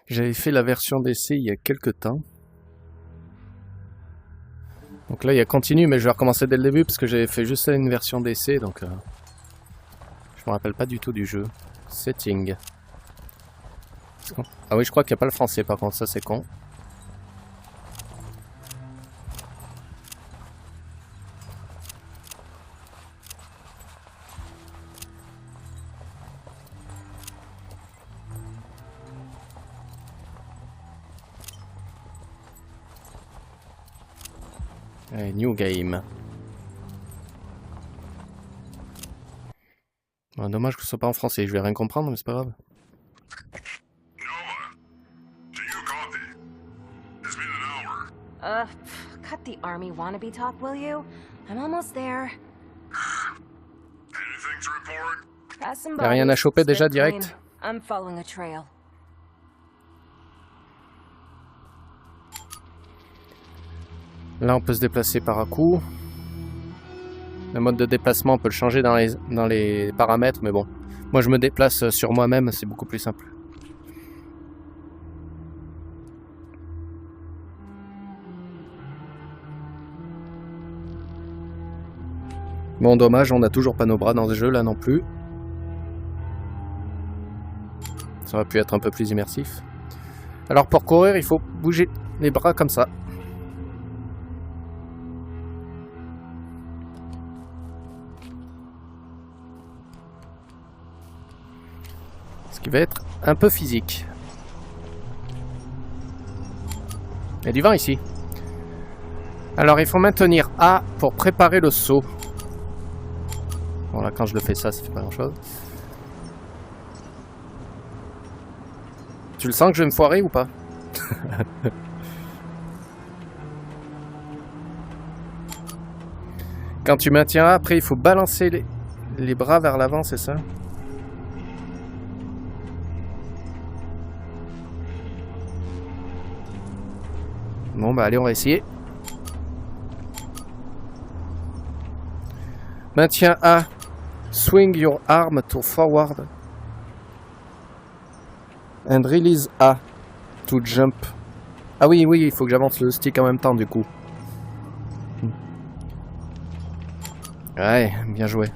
J'avais fait la version d'essai il y a quelques temps. Donc là, il y a continue, mais je vais recommencer dès le début parce que j'avais fait juste une version d'essai, donc je me rappelle pas du tout du jeu. Setting. Ah oui, je crois qu'il n'y a pas le français par contre, ça c'est con. Allez, new game. Bon, dommage que ce soit pas en français, je vais rien comprendre, mais c'est pas grave. Cut the army wannabe talk, will you? I'm almost there. Anything to report? Passing Y'a rien à choper déjà Spit clean. direct? I'm following a trail. Là, on peut se déplacer par à coup. Le mode de déplacement, on peut le changer dans les paramètres, mais bon. Moi, je me déplace sur moi-même, c'est beaucoup plus simple. Bon, dommage, on n'a toujours pas nos bras dans ce jeu, là non plus. Ça aurait pu être un peu plus immersif. Alors, pour courir, il faut bouger les bras comme ça. Ce qui va être un peu physique. Il y a du vent ici. Alors, il faut maintenir A pour préparer le saut. Bon, là, quand je le fais ça fait pas grand-chose. Tu le sens que je vais me foirer ou pas? Quand tu maintiens A, après, il faut balancer les bras vers l'avant, c'est ça? Bon, bah allez, on va essayer. Maintiens A. Swing your arm to forward. And release A. To jump. Ah oui, oui, il faut que j'avance le stick en même temps, du coup. Ouais, bien joué.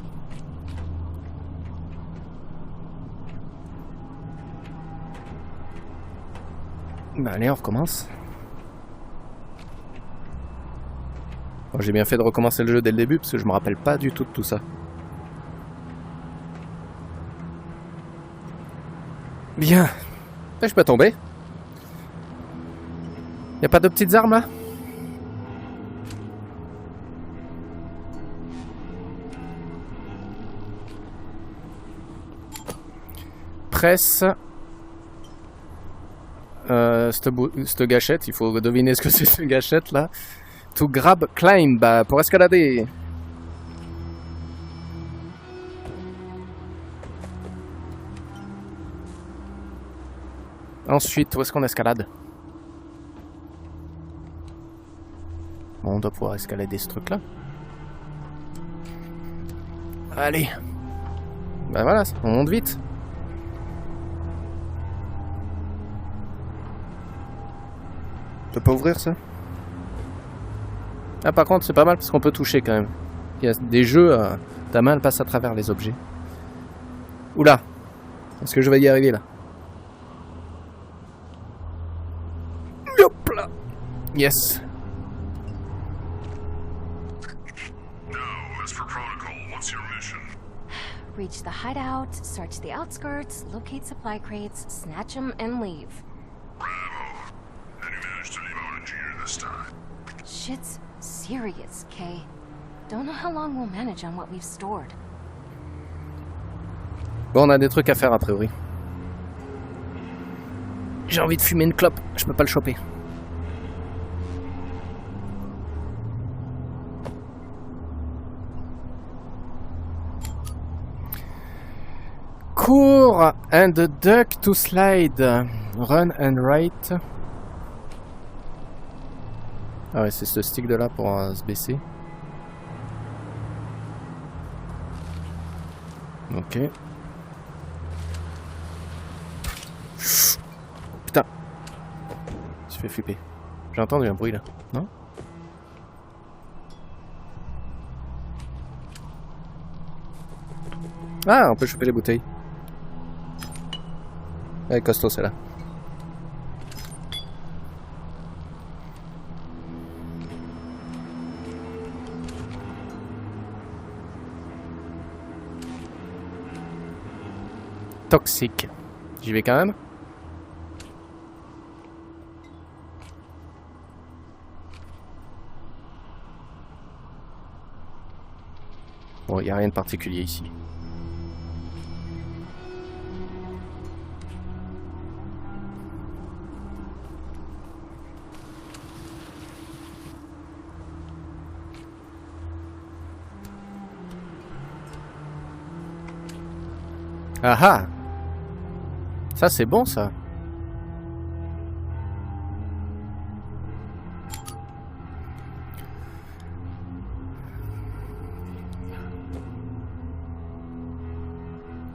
Bah allez, on recommence. Bon, j'ai bien fait de recommencer le jeu dès le début parce que je me rappelle pas du tout de tout ça. Bien. Je peux tomber. Y a pas de petites armes là? Presse. Cette gâchette, il faut deviner ce que c'est cette gâchette là. To grab climb pour escalader. Ensuite, où est-ce qu'on escalade? Bon, on doit pouvoir escalader ce truc là. Allez. Ben voilà, on monte vite. Je peux pas ouvrir ça? Ah, par contre, c'est pas mal parce qu'on peut toucher quand même. Il y a des jeux, ta main elle passe à travers les objets. Oula! Est-ce que je vais y arriver là? Hop là! Yes! Now, as for protocol, what's your mission? Reach the hideout, search the outskirts, locate supply crates, snatch them, and leave. Bravo. And you managed to leave out Engineer this time. Shit's serious, Kay. Don't know how long we'll manage on what we've stored. Bon, on a des trucs à faire a priori. J'ai envie de fumer une clope, je peux pas le choper. Cours and duck to slide. Run and right. Ah ouais, c'est ce stick de là pour se baisser. Ok. Putain. fait flipper. J'ai entendu un bruit là, non? Ah, on peut choper les bouteilles. Ouais, costaud celle-là. Toxique. J'y vais quand même. Bon, il n'y a rien de particulier ici. Ah ah! Ça c'est bon ça.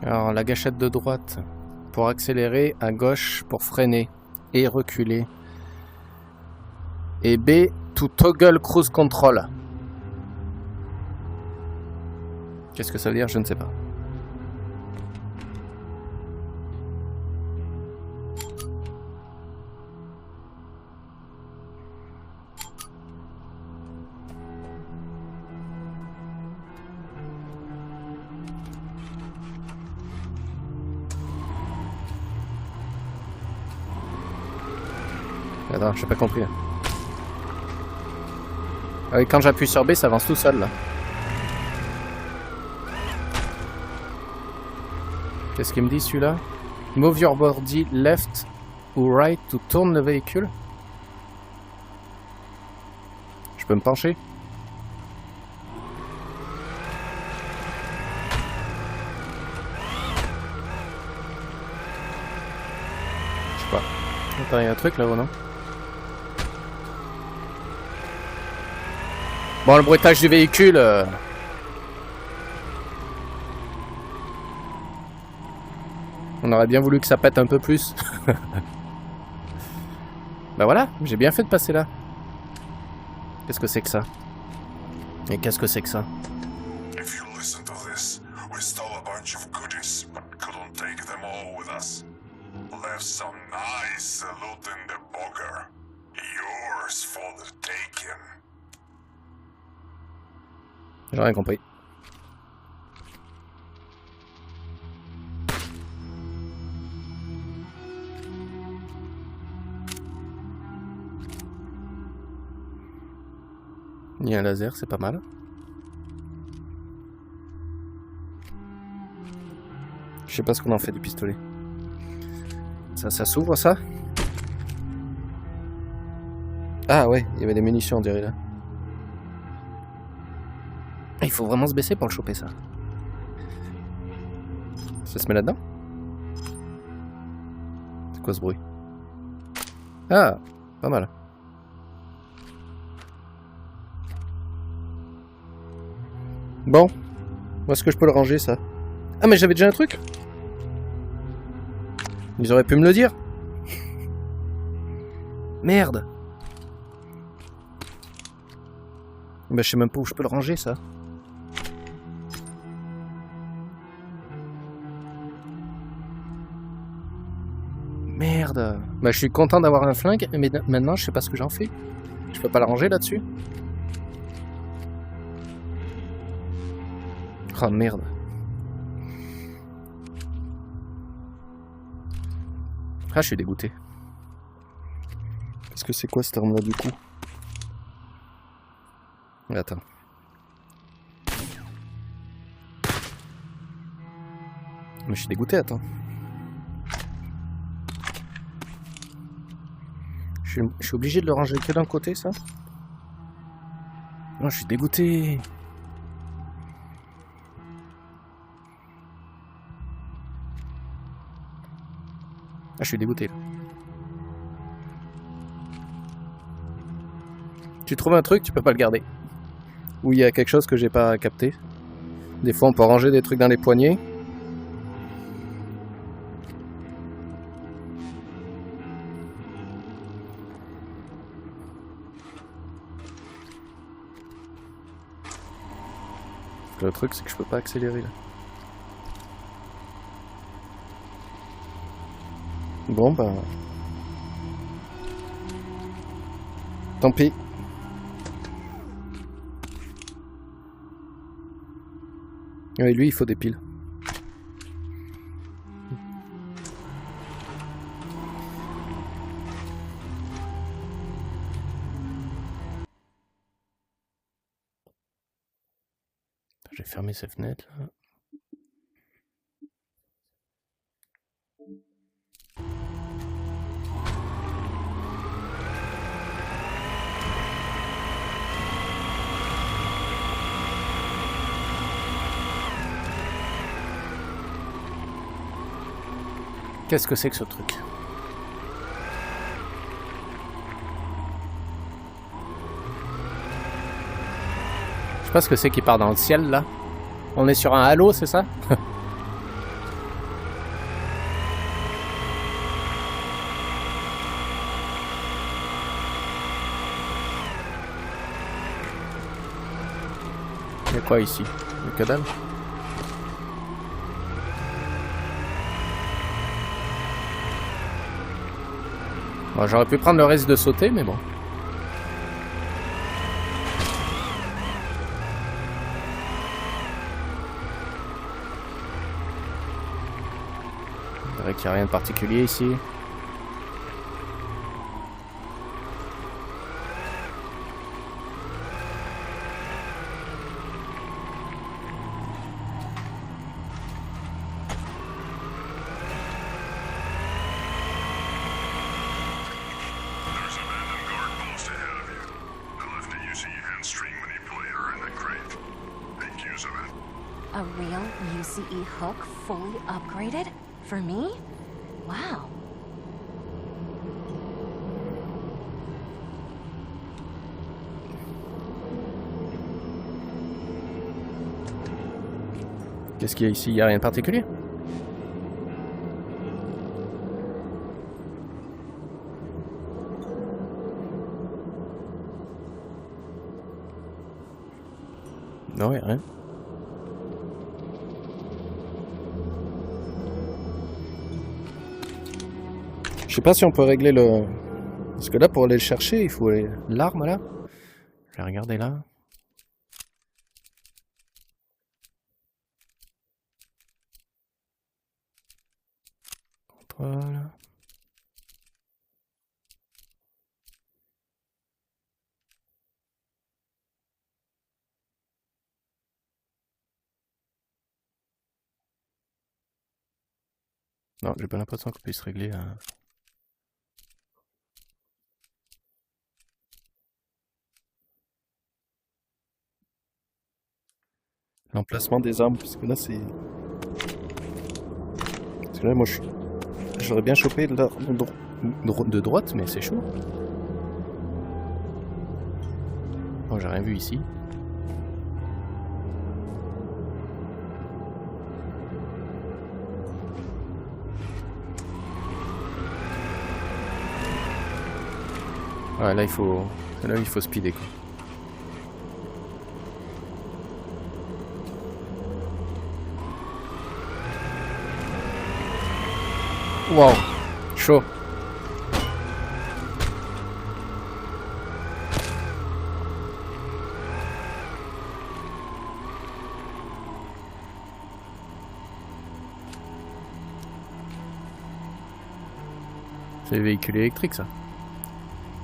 Alors la gâchette de droite pour accélérer, à gauche pour freiner et reculer. Et B to toggle cruise control. Qu'est-ce que ça veut dire? Je ne sais pas. Attends, j'ai pas compris là. Ah oui, quand j'appuie sur B, ça avance tout seul là. Qu'est-ce qu'il me dit celui-là? Move your body left ou right to turn le véhicule. Je peux me pencher? Je sais pas. Attends, il y a un truc là-haut, non? Bon, le bruitage du véhicule... On aurait bien voulu que ça pète un peu plus. Bah voilà, j'ai bien fait de passer là. Qu'est-ce que c'est que ça? Et qu'est-ce que c'est que ça? If you listen to this, we stole a bunch of goodies, but couldn't take them all with us. Left some nice loot in the bunker. Yours for the taking. J'ai rien compris. Il y a un laser, c'est pas mal. Je sais pas ce qu'on en fait du pistolet. Ça s'ouvre ça? Ah ouais, il y avait des munitions on dirait là. Il faut vraiment se baisser pour le choper ça. Ça se met là-dedans? C'est quoi ce bruit? Ah, pas mal. Bon, où est-ce que je peux le ranger ça? Ah mais j'avais déjà un truc. Ils auraient pu me le dire. Merde. Bah je sais même pas où je peux le ranger ça. Merde. Bah je suis content d'avoir un flingue, mais maintenant je sais pas ce que j'en fais. Je peux pas le ranger là-dessus. Oh merde. Ah je suis dégoûté. Qu'est-ce que c'est quoi cette arme là du coup? Attends. Mais je suis dégoûté, attends. Je suis obligé de le ranger que d'un côté, ça? Non, je suis dégoûté. Ah, je suis dégoûté. Là. Tu trouves un truc, tu peux pas le garder. Ou il y a quelque chose que j'ai pas capté. Des fois, on peut ranger des trucs dans les poignets. Le truc, c'est que je peux pas accélérer là. Bon, bah. Tant pis. Oui, lui, il faut des piles. J'ai fermé ces fenêtres là. Qu'est-ce que c'est que ce truc? Je sais pas ce que c'est qui part dans le ciel là. On est sur un halo, c'est ça? Il y a quoi ici? Il y a que dalle. Bon, j'aurais pu prendre le risque de sauter, mais bon. C'est vrai qu'il n'y a rien de particulier ici. A real UCE hook fully upgraded? For me? Wow. Qu'est-ce qu'il y a ici? Il n'y a rien de particulier? Non, il n'y a rien. Je sais pas si on peut régler le... Parce que là, pour aller le chercher, il faut l'arme, là. Je vais regarder là. Contrôle. Non, j'ai pas l'impression qu'on puisse régler... l'emplacement des armes, parce que là c'est... Parce que là moi j'aurais bien chopé de droite, mais c'est chaud. Oh, j'ai rien vu ici. Ouais, là il faut speeder quoi. Wow, chaud. C'est les véhicules électriques ça.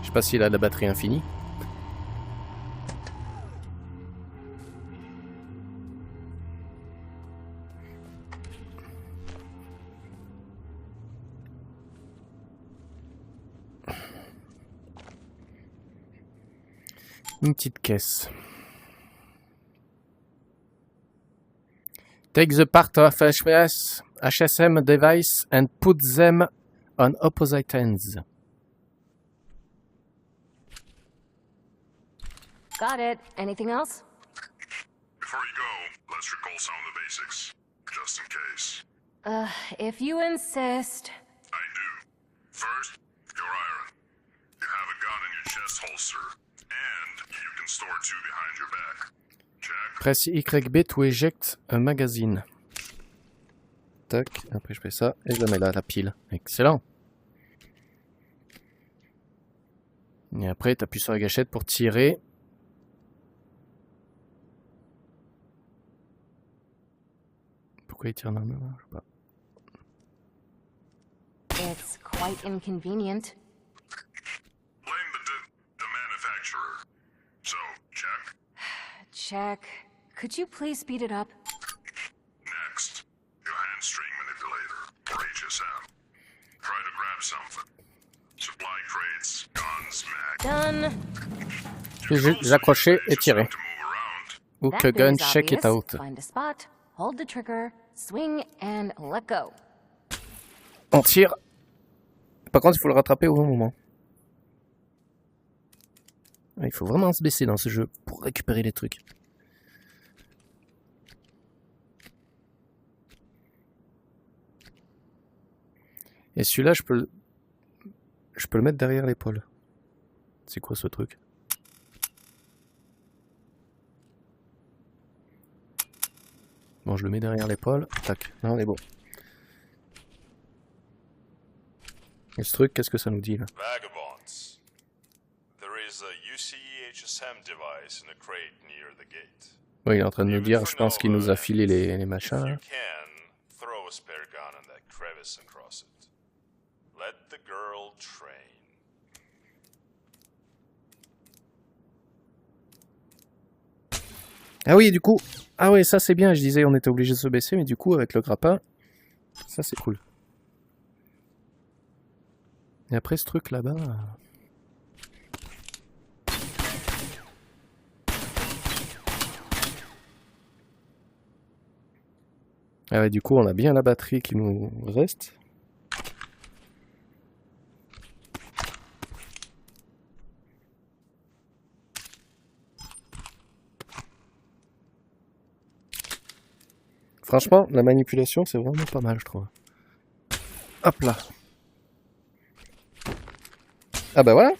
Je sais pas s'il a de la batterie infinie. Une petite caisse. Take the part of HSM device and put them on opposite ends. Got it. Anything else? Before you go, let's recall some of the basics, just in case. If you insist. I do. First, you're Iron. You have a gun in your chest holster, and you can store two behind your back. Press YB to eject un magazine. Tac, après je fais ça et je le mets là, la pile. Excellent. Et après tu appuies sur la gâchette pour tirer. Pourquoi il tire normalement? Je sais pas. It's quite inconvenient. Blame the manufacturer. So, check. Check. Could you please speed it up? Next, your handstring manipulator, or HSM. Try to grab something. Supply crates, guns, mag. Done. J'accrochais et tirer. To move around. Ou That que bit gun is check it obvious. out. Find a spot, hold the trigger, swing, and let go. On tire. Par contre, il faut le rattraper au bon moment. Il faut vraiment se baisser dans ce jeu pour récupérer les trucs. Et celui-là, je peux le mettre derrière l'épaule. C'est quoi ce truc? Bon, je le mets derrière l'épaule. Tac, là on est bon. Et ce truc, qu'est-ce que ça nous dit là? Vagabonds. There is a UCE HSM device in a crate near the gate. Oui, il est en train de nous dire, je pense qu'il nous a filé les machins. If Là. you can, throw a spare gun in that crevice across it. Let the girl train. Ah oui, du coup, ah ouais, ça c'est bien, je disais on était obligé de se baisser, mais du coup avec le grappin, ça c'est cool. Et après ce truc là-bas... Ah ouais, du coup on a bien la batterie qui nous reste. Franchement, la manipulation, c'est vraiment pas mal, je trouve. Hop là. Ah bah voilà.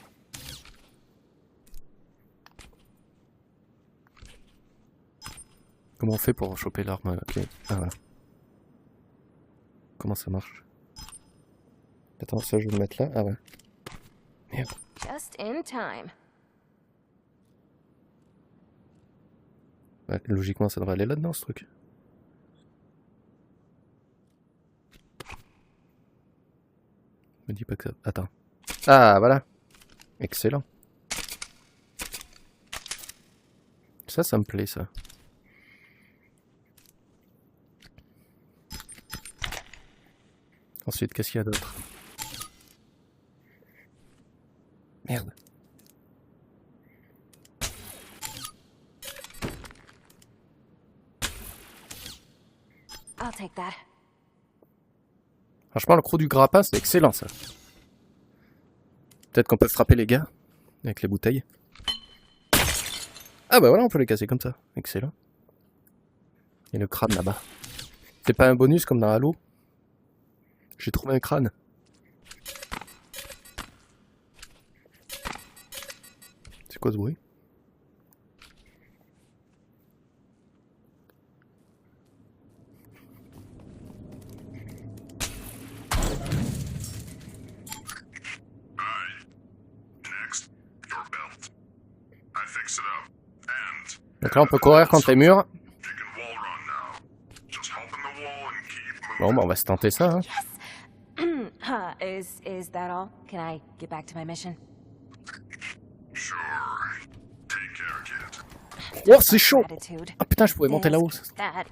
Comment on fait pour choper l'arme? Ok. Ah voilà. Comment ça marche? Attends, ça je vais le mettre là. Ah ouais. Merde. Just in time. Ouais, logiquement, ça devrait aller là-dedans, ce truc. Me dis pas que ça... Attends. Ah, voilà. Excellent. Ça me plaît, ça. Ensuite, qu'est-ce qu'il y a d'autre? Merde. I'll take that. Franchement, le crew du grappin, c'est excellent, ça. Peut-être qu'on peut frapper les gars avec les bouteilles. Ah bah voilà, on peut les casser comme ça. Excellent. Et le crâne là-bas. C'est pas un bonus comme dans Halo? J'ai trouvé un crâne. C'est quoi ce bruit? Next, your belt. I fix it up. And Donc là, on peut courir contre les murs. you can wall run now. Just hop in the wall and keep Bon, moving. bah, on va se tenter ça. Hein. Is that all? Can I get back to my mission? Sure. Take care, kid. Oh, c'est chaud! Attitude. Ah putain, je pouvais monter là-haut. Is that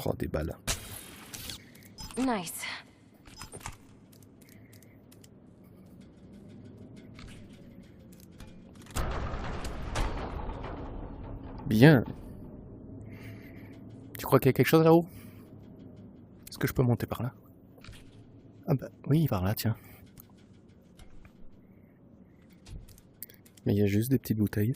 Oh, des balles. nice? Bien. Tu crois qu'il y a quelque chose là-haut? Est-ce que je peux monter par là? Ah bah oui, par là, tiens. Mais il y a juste des petites bouteilles.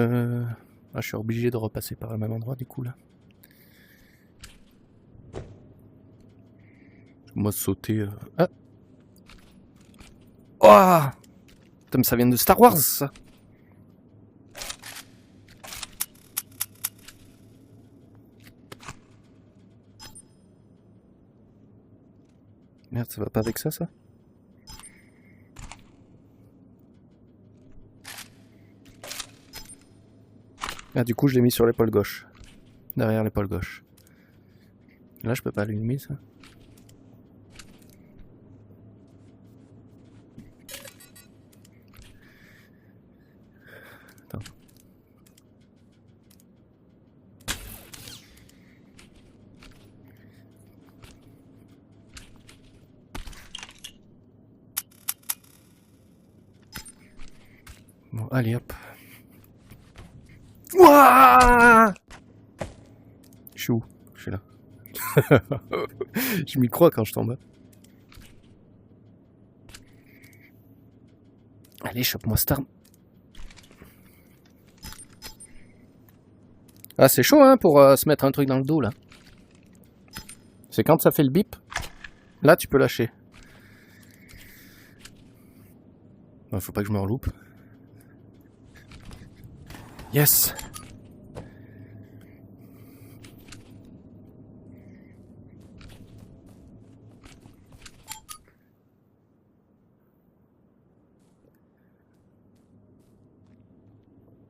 Ah, je suis obligé de repasser par le même endroit du coup là. Moi sauter... Ah. Oh putain, mais ça vient de Star Wars ça. Merde, ça va pas avec ça ça? Ah, du coup, je l'ai mis sur l'épaule gauche. Derrière l'épaule gauche. Là, je peux pas l'allumer, ça. Attends. Bon, allez, hop. Ouah! Je suis où? Je suis là. Je m'y crois quand je tombe. Allez, chope-moi cette arme. Ah, c'est chaud, hein, pour se mettre un truc dans le dos, là. C'est quand ça fait le bip. Là, tu peux lâcher. Bon, faut pas que je me reloupe. Yes!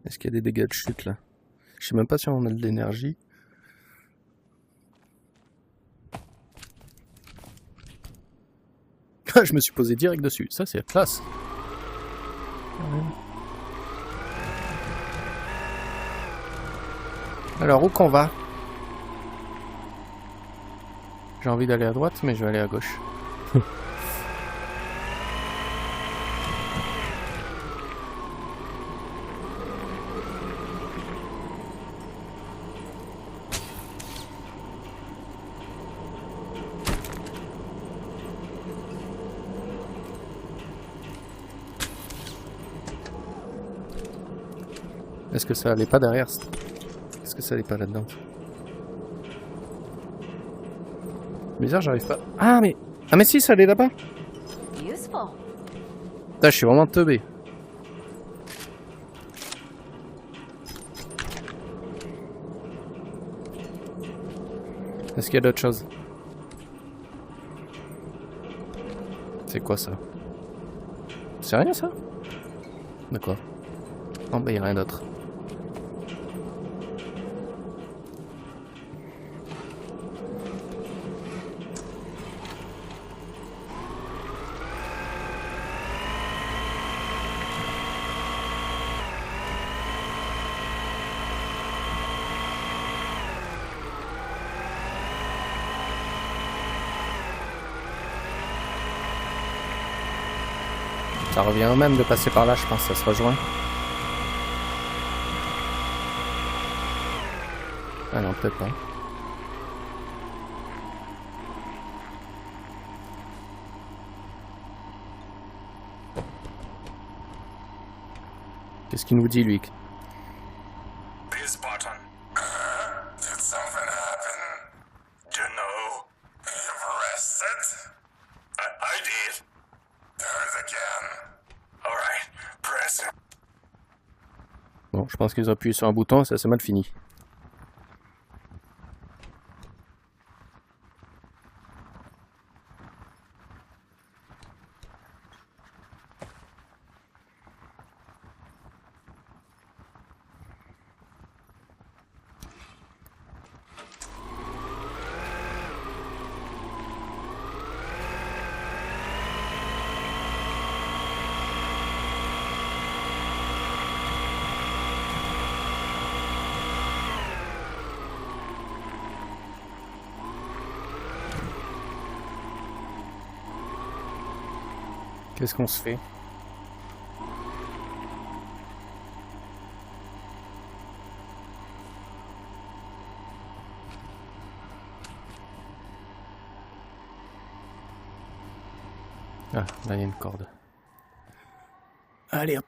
Est-ce qu'il y a des dégâts de chute là? Je sais même pas si on a de l'énergie. Je me suis posé direct dessus. Ça, c'est la classe. Alors, où qu'on va? J'ai envie d'aller à droite, mais je vais aller à gauche. Est-ce que ça allait pas derrière? Est-ce que ça allait pas là-dedans? Bizarre, j'arrive pas. Ah mais si, ça allait là-bas. Useful. Là, je suis vraiment teubé. Est-ce qu'il y a d'autres choses? C'est quoi ça? C'est rien ça? De quoi? Non, bah il n'y a rien d'autre. Ça revient au même de passer par là, je pense, ça se rejoint. Ah non, peut-être pas. Qu'est-ce qu'il nous dit, lui? This button. Did something happen? You know, you pressed it? I did. Do it again. Alright, press it. Bon, je pense qu'ils ont appuyé sur un bouton, ça c'est mal fini. Qu'est-ce qu'on se fait? Ah, là il y a une corde. Allez hop.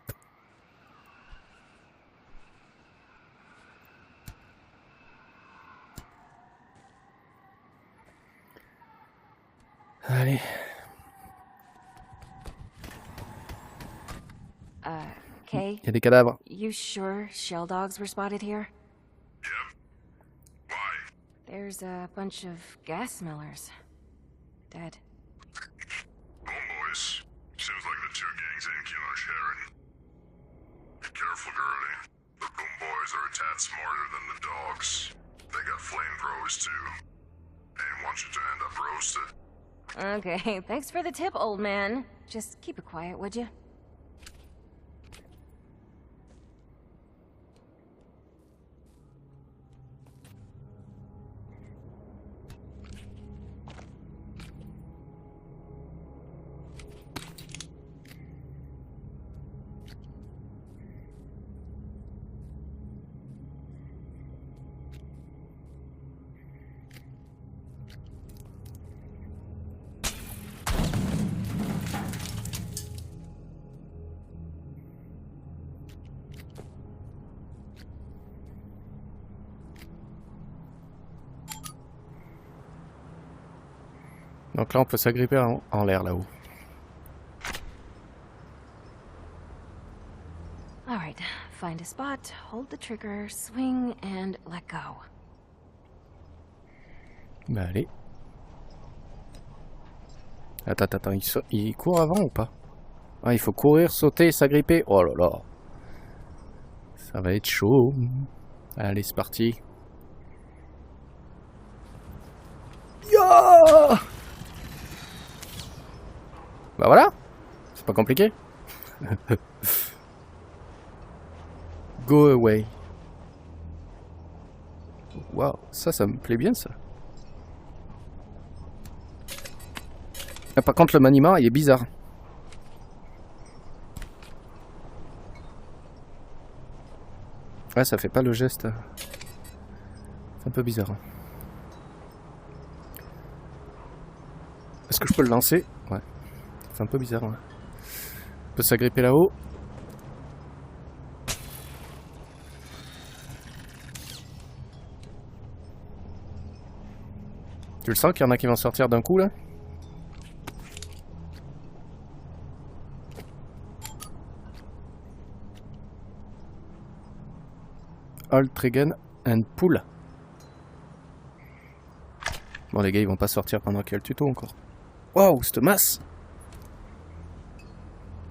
Allez. Kay, Il y a des cadavres. you sure shell dogs were spotted here? Yep. Why? There's a bunch of gas smellers. Dead. Homeboys. Seems like the two gangs ain't keen on sharing. Be careful, girlie. The boom boys are a tad smarter than the dogs. They got flamethrowers too. Ain't want you to end up roasted. Okay, thanks for the tip, old man. Just keep it quiet, would you? Donc là, on peut s'agripper en l'air là-haut. Alright, find a spot, hold the trigger, swing, and let go. Bah allez. Attends, il court avant ou pas? Ah, il faut courir, sauter, s'agripper. Oh là là. Ça va être chaud. Allez, c'est parti. Ya! Bah voilà. C'est pas compliqué. Go away. Waouh, ça me plaît bien ça. Ah, par contre, le maniement, il est bizarre. Ouais, ça fait pas le geste. C'est un peu bizarre. Est-ce que je peux le lancer? Ouais. C'est un peu bizarre. Ouais. On peut s'agripper là-haut. Tu le sens qu'il y en a qui vont sortir d'un coup là? Hold trigger and pull. Bon les gars ils vont pas sortir pendant qu'il y a le tuto encore. Waouh, cette masse!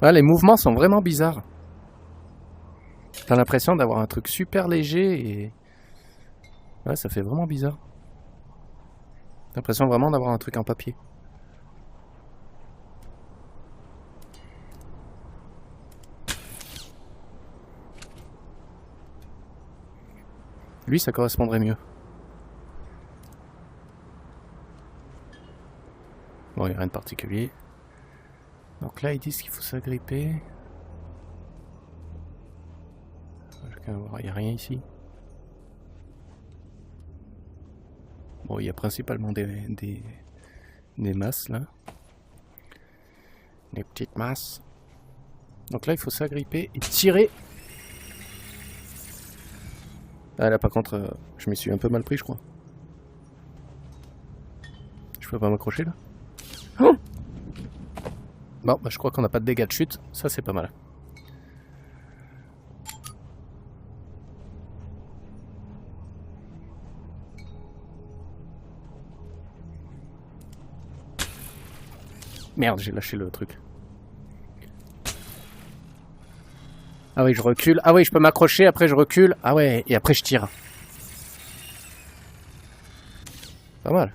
Ouais, les mouvements sont vraiment bizarres. T'as l'impression d'avoir un truc super léger et... Ouais, ça fait vraiment bizarre. T'as l'impression vraiment d'avoir un truc en papier. Lui, ça correspondrait mieux. Bon, il n'y a rien de particulier. Donc là, ils disent qu'il faut s'agripper. Il n'y a rien ici. Bon, il y a principalement des masses là. Des petites masses. Donc là, il faut s'agripper et tirer. Ah là, par contre, je m'y suis un peu mal pris, je crois. Je peux pas m'accrocher là. Oh bon, bah, je crois qu'on n'a pas de dégâts de chute. Ça, c'est pas mal. Merde, j'ai lâché le truc. Ah oui, je recule. Ah oui, je peux m'accrocher, après je recule. Ah ouais, et après je tire. Pas mal.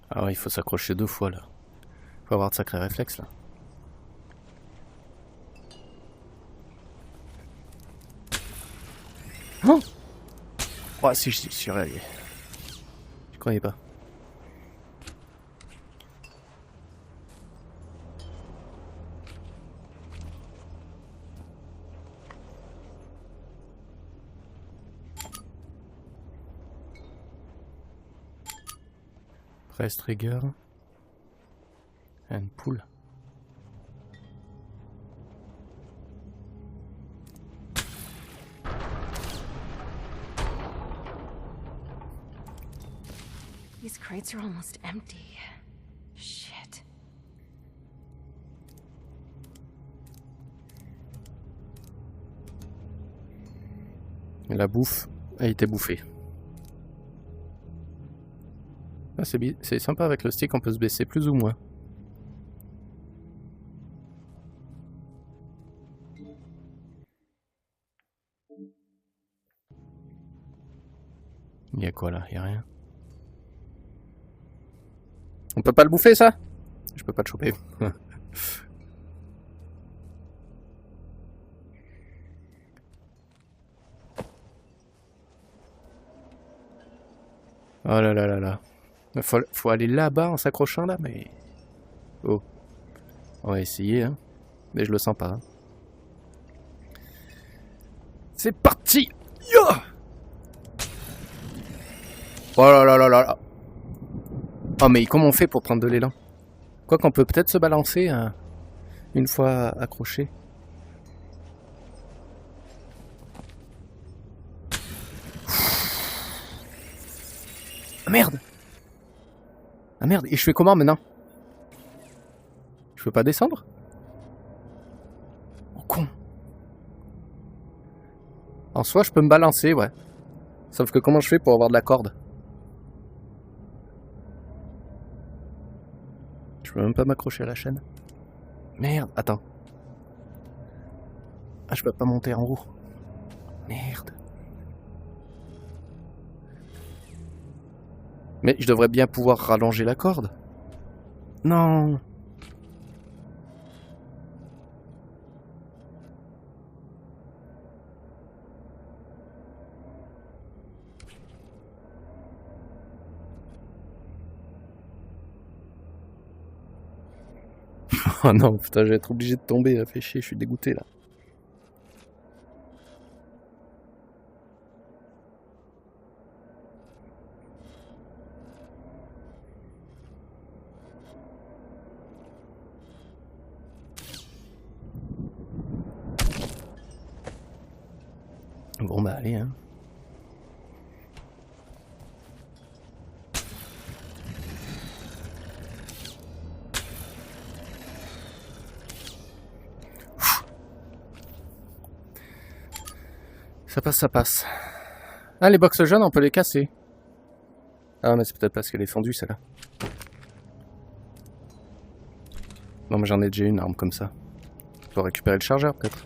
Ah ouais, il faut s'accrocher 2 fois là. Faut avoir de sacrés réflexes là. Oh, oh si je suis réveillé. Je croyais pas. Press trigger and pull. These crates are almost empty. Shit. La bouffe a été bouffée. Ah, c'est sympa avec le stick, on peut se baisser plus ou moins. Il y a quoi là? Il y a rien. On peut pas le bouffer ça? Je peux pas le choper. Oh là là là là. Faut aller là-bas en s'accrochant là, mais... Oh. On va essayer, hein. Mais je le sens pas. Hein. C'est parti! Yo! Oh là là là là là. Oh mais comment on fait pour prendre de l'élan? Quoi qu'on peut peut-être se balancer hein, une fois accroché. Ah merde! Ah merde, et je fais comment maintenant? Je peux pas descendre? Oh con! En soi, je peux me balancer, ouais. Sauf que comment je fais pour avoir de la corde? Je peux même pas m'accrocher à la chaîne. Merde, attends. Ah, je peux pas monter en haut. Merde. Mais je devrais bien pouvoir rallonger la corde. Non. Oh non, putain, je vais être obligé de tomber, là, fait chier, je suis dégoûté, là. Bon, bah, allez, hein. Ça passe, ça passe. Ah, les box jaunes, on peut les casser. Ah, mais c'est peut-être parce qu'elle est fondue, celle-là. Non, mais j'en ai déjà une arme comme ça. Faut récupérer le chargeur, peut-être.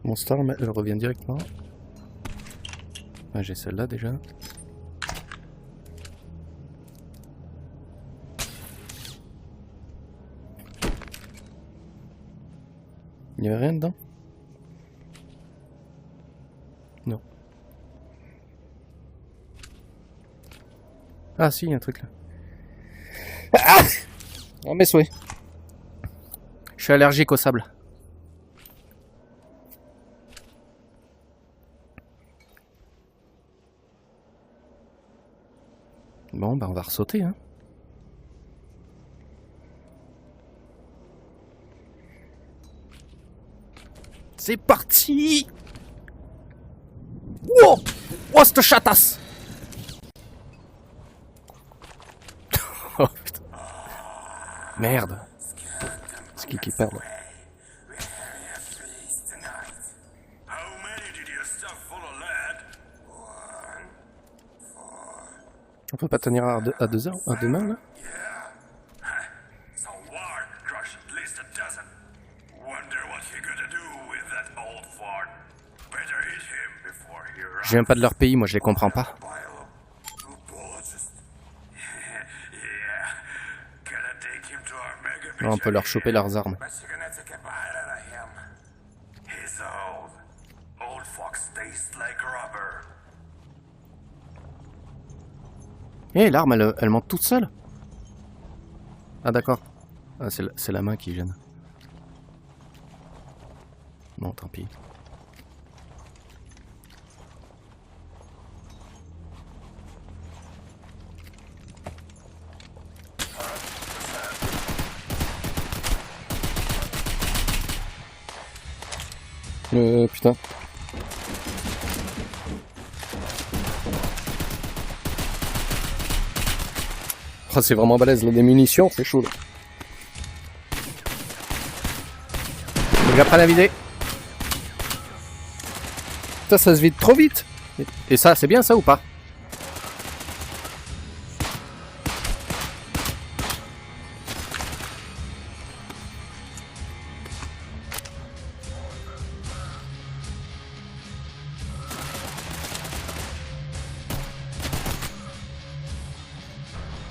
Mon storm, elle revient directement. Ah, j'ai celle-là déjà. Il n'y avait rien dedans? Non. Ah si, il y a un truc là. Ah! Oh mes souhaits. Je suis allergique au sable. Bon, bah on va ressauter, hein. C'est parti! Wow! Oh, cette chatasse! Oh putain. Merde. C'est qui perd là? On peut pas tenir à deux heures, à deux mains là? Je viens pas de leur pays, moi je les comprends pas. On peut leur choper leurs armes. Eh, l'arme, elle monte toute seule. Ah d'accord. Ah, c'est la main qui gêne. Bon, tant pis. Putain. Oh, c'est vraiment balèze, là, des munitions, c'est chaud. Là. Faut que j'apprenne à vider. Ça se vide trop vite. Et ça, c'est bien ça ou pas?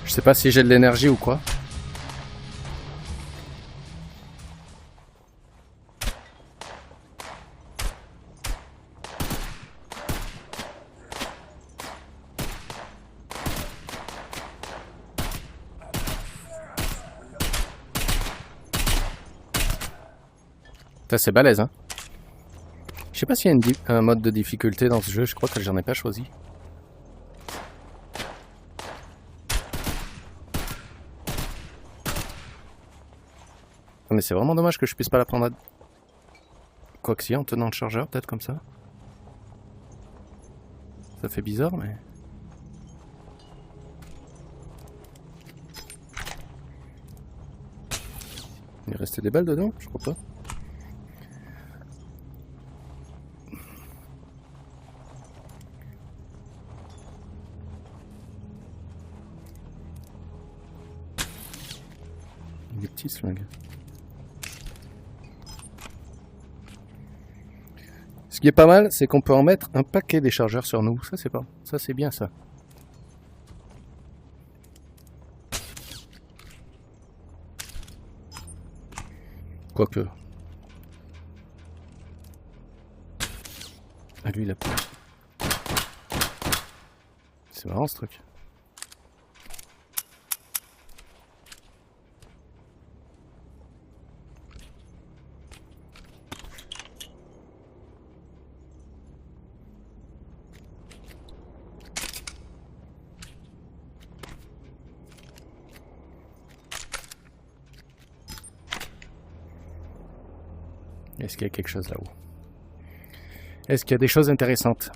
Je sais pas si j'ai de l'énergie ou quoi. C'est balèze, hein. Je sais pas s'il y a un mode de difficulté dans ce jeu, je crois que j'en ai pas choisi. Mais c'est vraiment dommage que je puisse pas la prendre à... Quoi que si, en tenant le chargeur, peut-être comme ça. Ça fait bizarre, mais... Il restait des balles dedans? Je crois pas. Des petits slingues. Ce qui est pas mal, c'est qu'on peut en mettre un paquet des chargeurs sur nous. Ça, c'est pas... Ça, c'est bien, ça. Quoique... Ah, lui, il a plus. C'est marrant, ce truc. Est-ce qu'il y a quelque chose là-haut? Est-ce qu'il y a des choses intéressantes?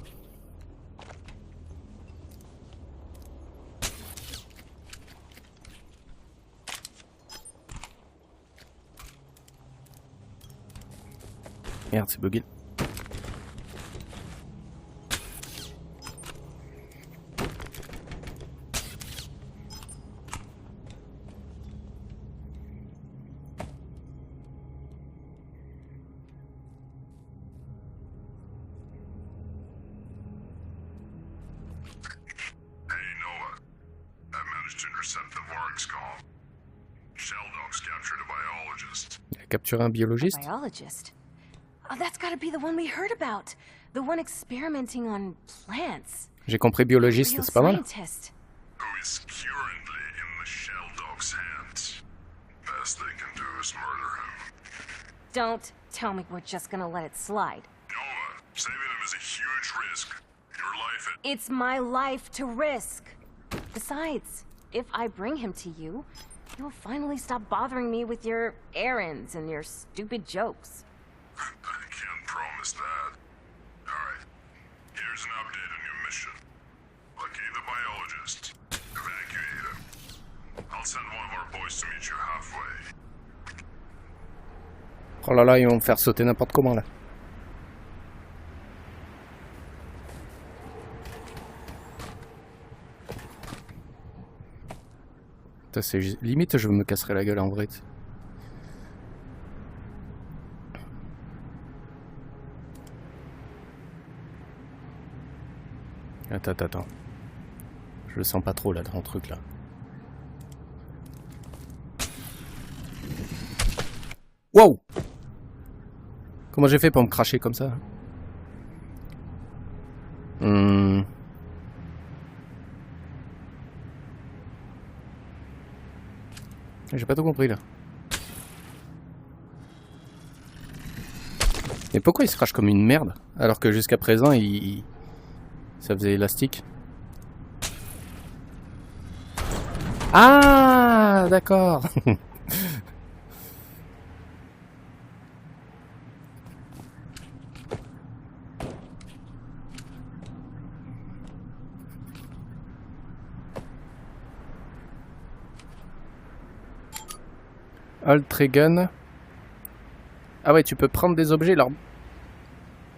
Merde, c'est bugué. Capturer un biologiste? Biologist? Oh, that's gotta be the one we heard about. The one experimenting on plants. J'ai compris biologiste, c'est pas mal. Scientist. Who is currently in the Shell Dog's hands. Best they can do is murder him. Don't tell me we're just gonna let it slide. Nova, saving him is a huge risk. Your life is... It's my life to risk. Besides, if I bring him to you, you'll finally stop bothering me with your errands and your stupid jokes. I can't promise that. Alright, here's an update on your mission. Locate the biologist. Evacuate him. I'll send one of our boys to meet you halfway. Oh là là, ils vont me faire sauter n'importe comment là. C'est limite, je me casserai la gueule en vrai. Attends. Je le sens pas trop là dans le truc là. Wow! Comment j'ai fait pour me cracher comme ça? J'ai pas tout compris là. Mais pourquoi il se crache comme une merde? Alors que jusqu'à présent ça faisait élastique. Ah, d'accord. Hold Trigun. Ah ouais, tu peux prendre des objets et leur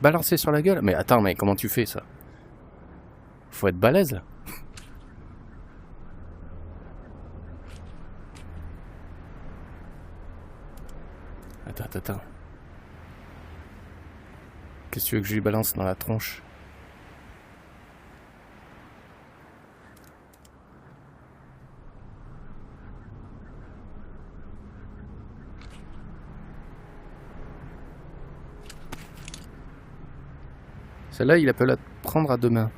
balancer sur la gueule. Mais attends, mais comment tu fais ça? Faut être balèze. Attends. Qu'est-ce que tu veux que je lui balance dans la tronche? Celle-là, il peut la prendre à deux mains.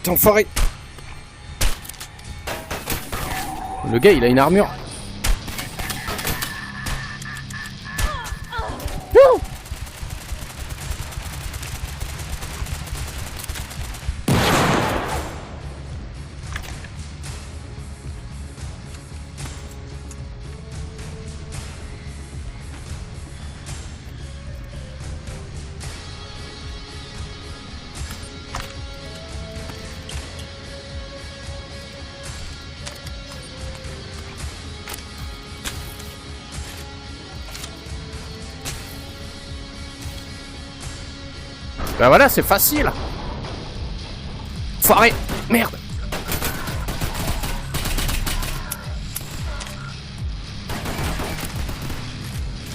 T'es enfoiré! Le gars, il a une armure. Wouh! Ben voilà, c'est facile. Foiré. Merde.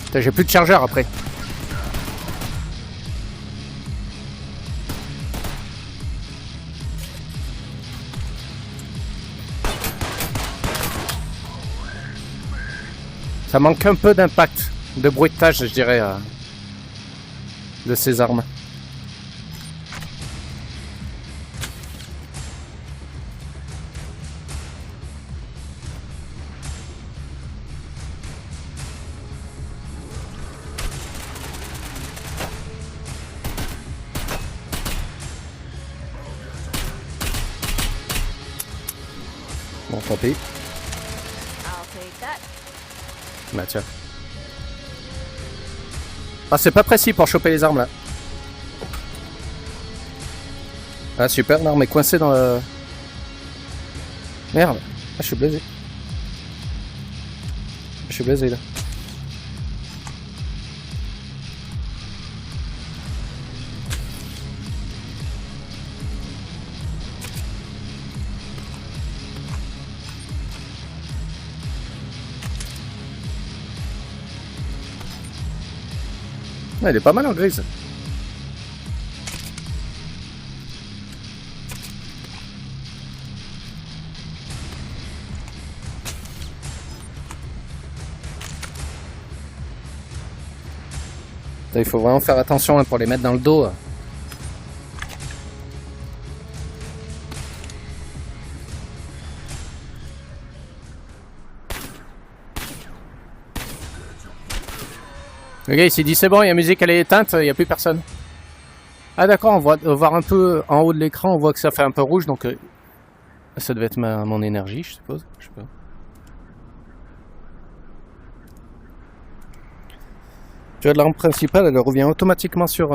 Putain, j'ai plus de chargeur après. Ça manque un peu d'impact, de bruitage, je dirais, de ces armes. Bon, tant pis. I'll take that. Bah tiens. Ah, c'est pas précis pour choper les armes là. Ah super, l'arme est coincée dans le... Merde. Ah, je suis blasé. Je suis blasé là. Ah, il est pas mal en grise. Il faut vraiment faire attention hein, pour les mettre dans le dos. Le gars il s'est dit c'est bon, la musique elle est éteinte, il n'y a plus personne. Ah d'accord, on voit voir un peu en haut de l'écran, on voit que ça fait un peu rouge, donc ça devait être mon énergie, je suppose. Je sais pas. Tu vois, l'arme principale, elle revient automatiquement sur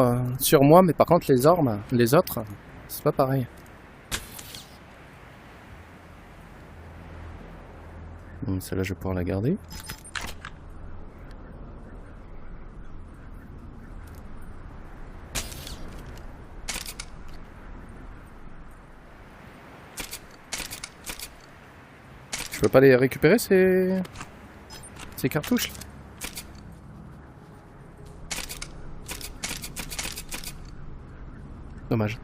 moi, mais par contre les armes, les autres, c'est pas pareil. Celle-là, je vais pouvoir la garder. Je peux pas les récupérer ces cartouches? Dommage.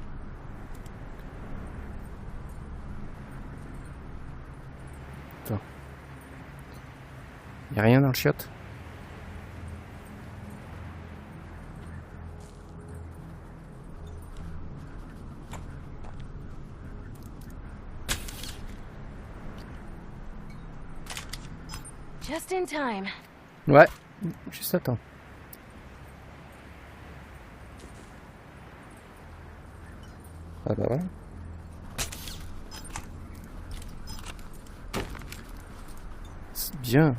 Attends. Y'a rien dans le chiotte? Just in time. Ouais, juste attends. Ah bah voilà. C'est bien.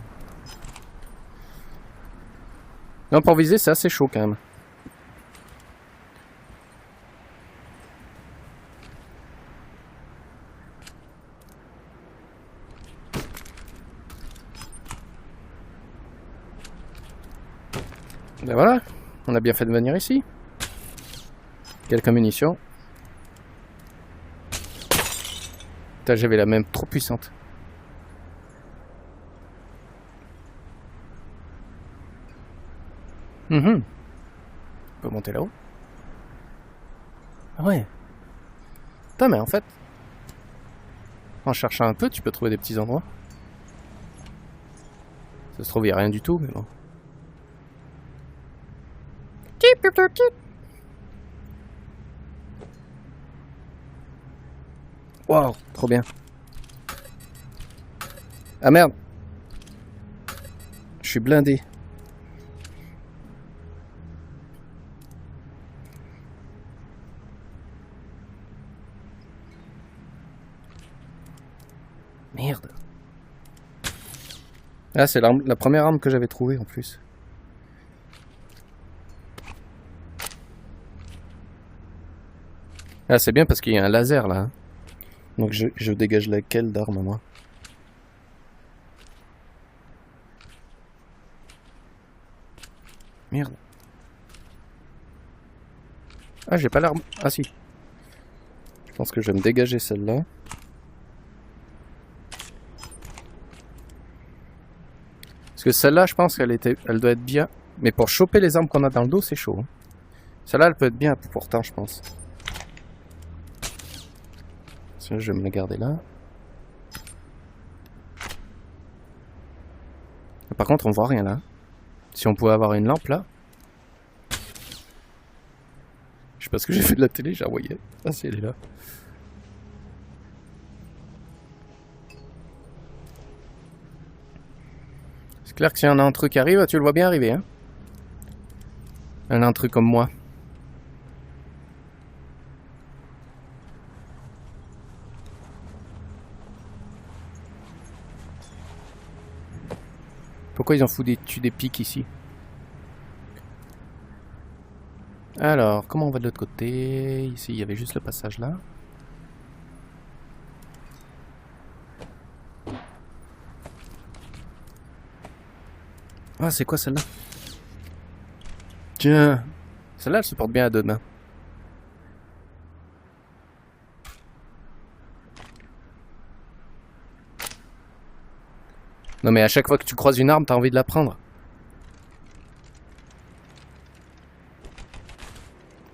Non, pour viser, c'est assez chaud quand même. Ben voilà, on a bien fait de venir ici. Quelques munitions. Putain, j'avais la même trop puissante. On peut monter là-haut. Ah ouais. Putain, mais en fait, en cherchant un peu, tu peux trouver des petits endroits. Ça se trouve, il n'y a rien du tout, mais bon. Wow, trop bien. Ah merde. Je suis blindé. Merde. Ah, c'est la première arme que j'avais trouvée en plus. Ah, c'est bien parce qu'il y a un laser là. Hein. Donc je dégage laquelle d'arme moi? Merde. Ah, j'ai pas l'arme. Ah si. Je pense que je vais me dégager celle-là. Parce que celle-là, je pense elle doit être bien. Mais pour choper les armes qu'on a dans le dos, c'est chaud. Hein. Celle-là, elle peut être bien pourtant, je pense. Je vais me la garder là. Par contre, on voit rien là. Si on pouvait avoir une lampe là. Je sais pas ce que j'ai fait de la télé, j'ai envoyé. Ah si, elle est là. C'est clair que si on a un truc qui arrive, tu le vois bien arriver. Hein. Un truc comme moi. Pourquoi ils en foutent des pics ici? Alors, comment on va de l'autre côté? Ici, il y avait juste le passage là. Ah, c'est quoi celle-là? Tiens, celle-là, elle se porte bien à deux mains. Non mais à chaque fois que tu croises une arme, t'as envie de la prendre.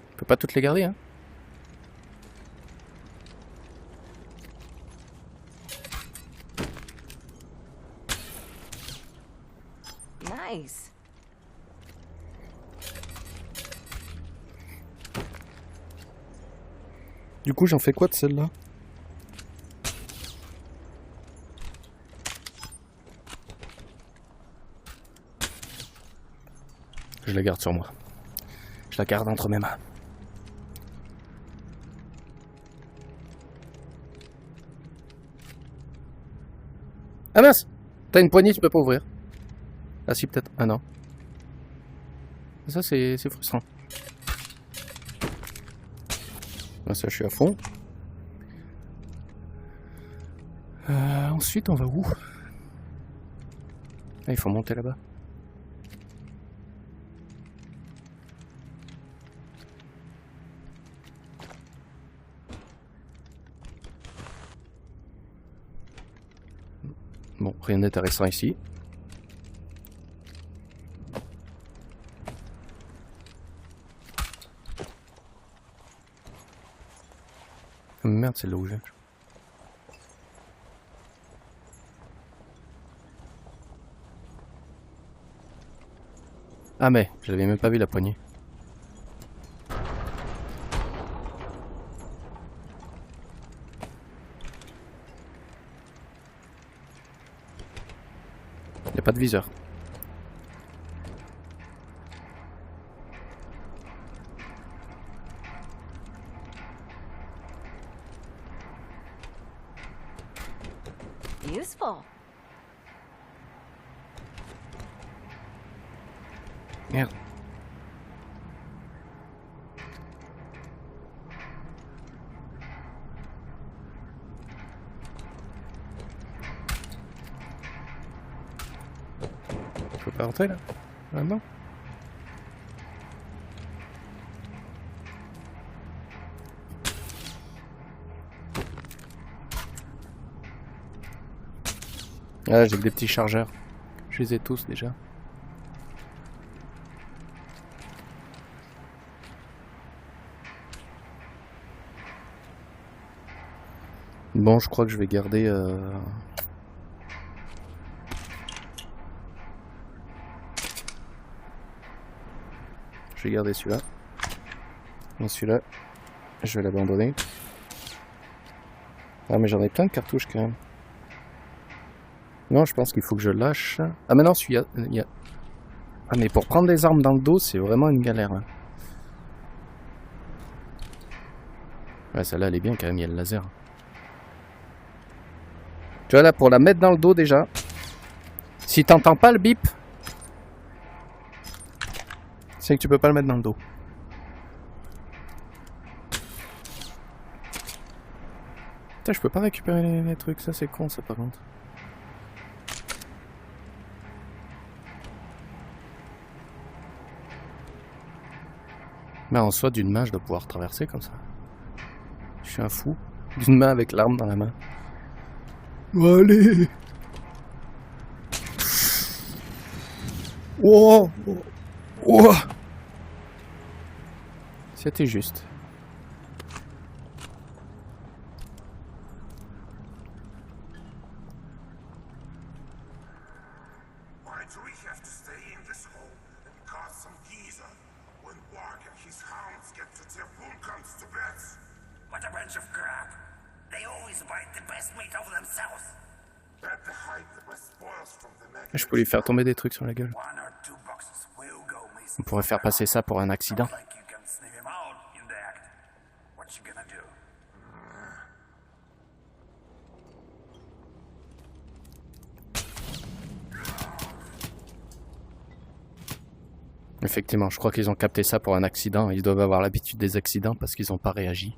Tu peux pas toutes les garder, hein. Nice. Du coup, j'en fais quoi de celle-là? Je la garde sur moi. Je la garde entre mes mains. Ah mince! T'as une poignée, tu peux pas ouvrir. Ah si, peut-être. Ah non. Ça, c'est frustrant. Ah, ça, je suis à fond. Ensuite, on va où? Ah, il faut monter là-bas. Bon, rien d'intéressant ici. Merde, c'est là où je vais. Ah mais, j'avais même pas vu la poignée. Y a pas de viseur. useful. Merde. Je peux pas rentrer là? Ah non. Ah, j'ai que des petits chargeurs. Je les ai tous déjà. Bon, je crois que je vais garder... Je vais garder celui-là. Et celui-là, je vais l'abandonner. Ah, mais j'en ai plein de cartouches quand même. Non, je pense qu'il faut que je lâche. Ah, mais non, celui-là... Ah, mais pour prendre des armes dans le dos, c'est vraiment une galère. Hein. Ouais, celle-là, elle est bien quand même, il y a le laser. Tu vois, là, pour la mettre dans le dos déjà. Si t'entends pas le bip, c'est que tu peux pas le mettre dans le dos. Putain, je peux pas récupérer les trucs, ça c'est con ça par contre. Mais en soi, d'une main, je dois pouvoir traverser comme ça. Je suis un fou. D'une main avec l'arme dans la main. Allez! Oh! Oh! C'était juste. Why do we have to stay in this hole and cause some geezer when Warg and his hounds get to their comes to beds? What a bunch of crap. They always bite the best meat of themselves. Bet the hide the best spoils from the neck. Je peux lui faire tomber des trucs sur la gueule. One or two boxes will go missing. On pourrait faire passer ça pour un accident. Like you can sniff him out in the act. What you gonna do? Effectivement, je crois qu'ils ont capté ça pour un accident. Ils doivent avoir l'habitude des accidents parce qu'ils n'ont pas réagi.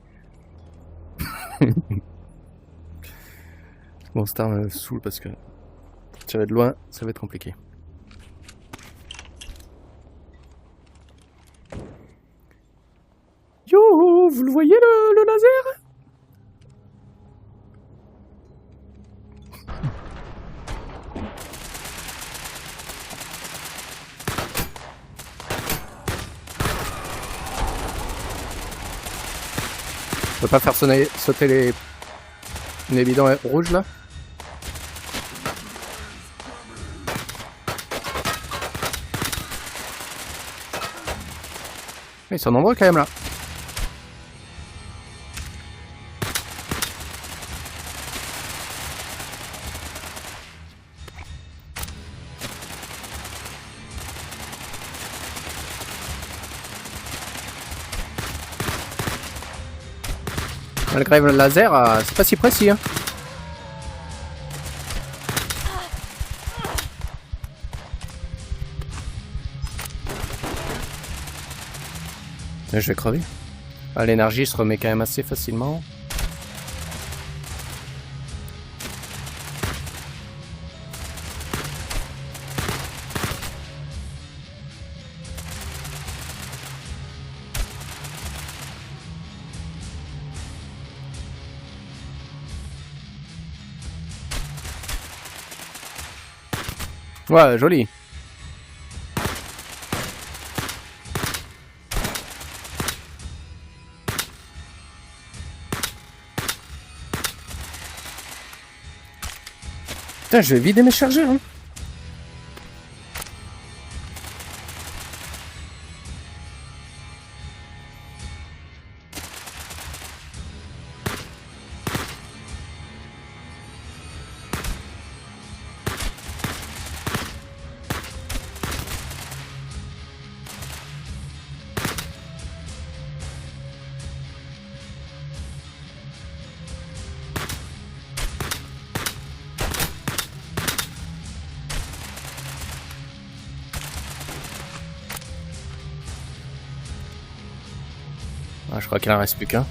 Bon, Star me saoule parce que ça va être loin, ça va être compliqué. Yo, vous le voyez le laser? Je peux pas faire sauter les bidons rouges là? Ils sont nombreux quand même là. Malgré le laser, c'est pas si précis. Hein. Je vais crever. Ah, l'énergie se remet quand même assez facilement. Ouais, joli. Putain, je vais vider mes chargeurs. Hein. Ah, je crois qu'il en reste plus qu'un.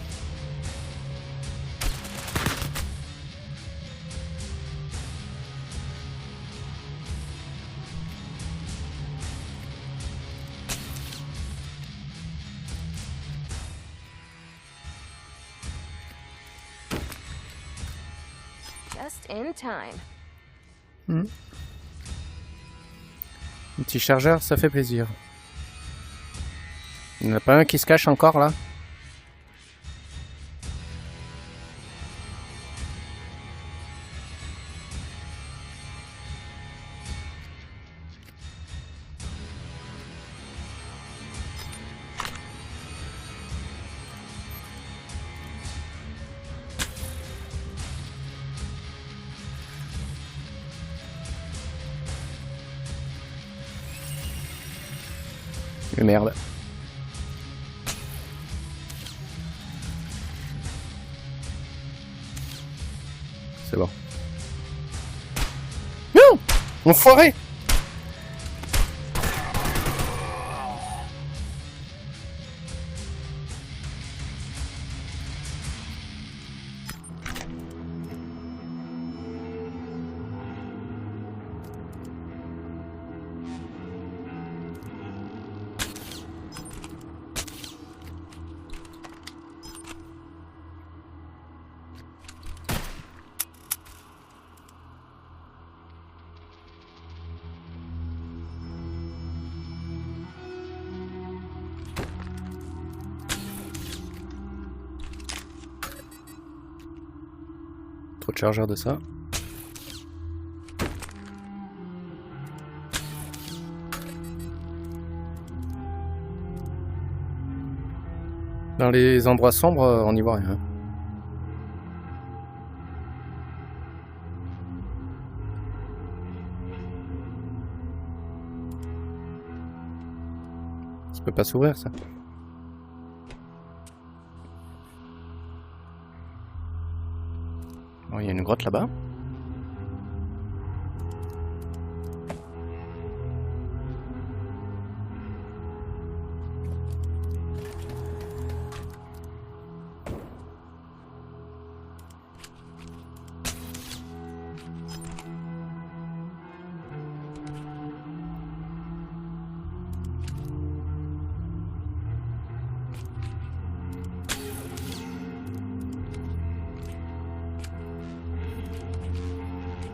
Just in time. Un petit chargeur, ça fait plaisir. Il n'y en a pas un qui se cache encore là? Merde. C'est bon. Non! Enfoiré! Trop de chargeurs de ça. Dans les endroits sombres, on n'y voit rien. Ça peut pas s'ouvrir, ça. Oh, il y a une grotte là-bas.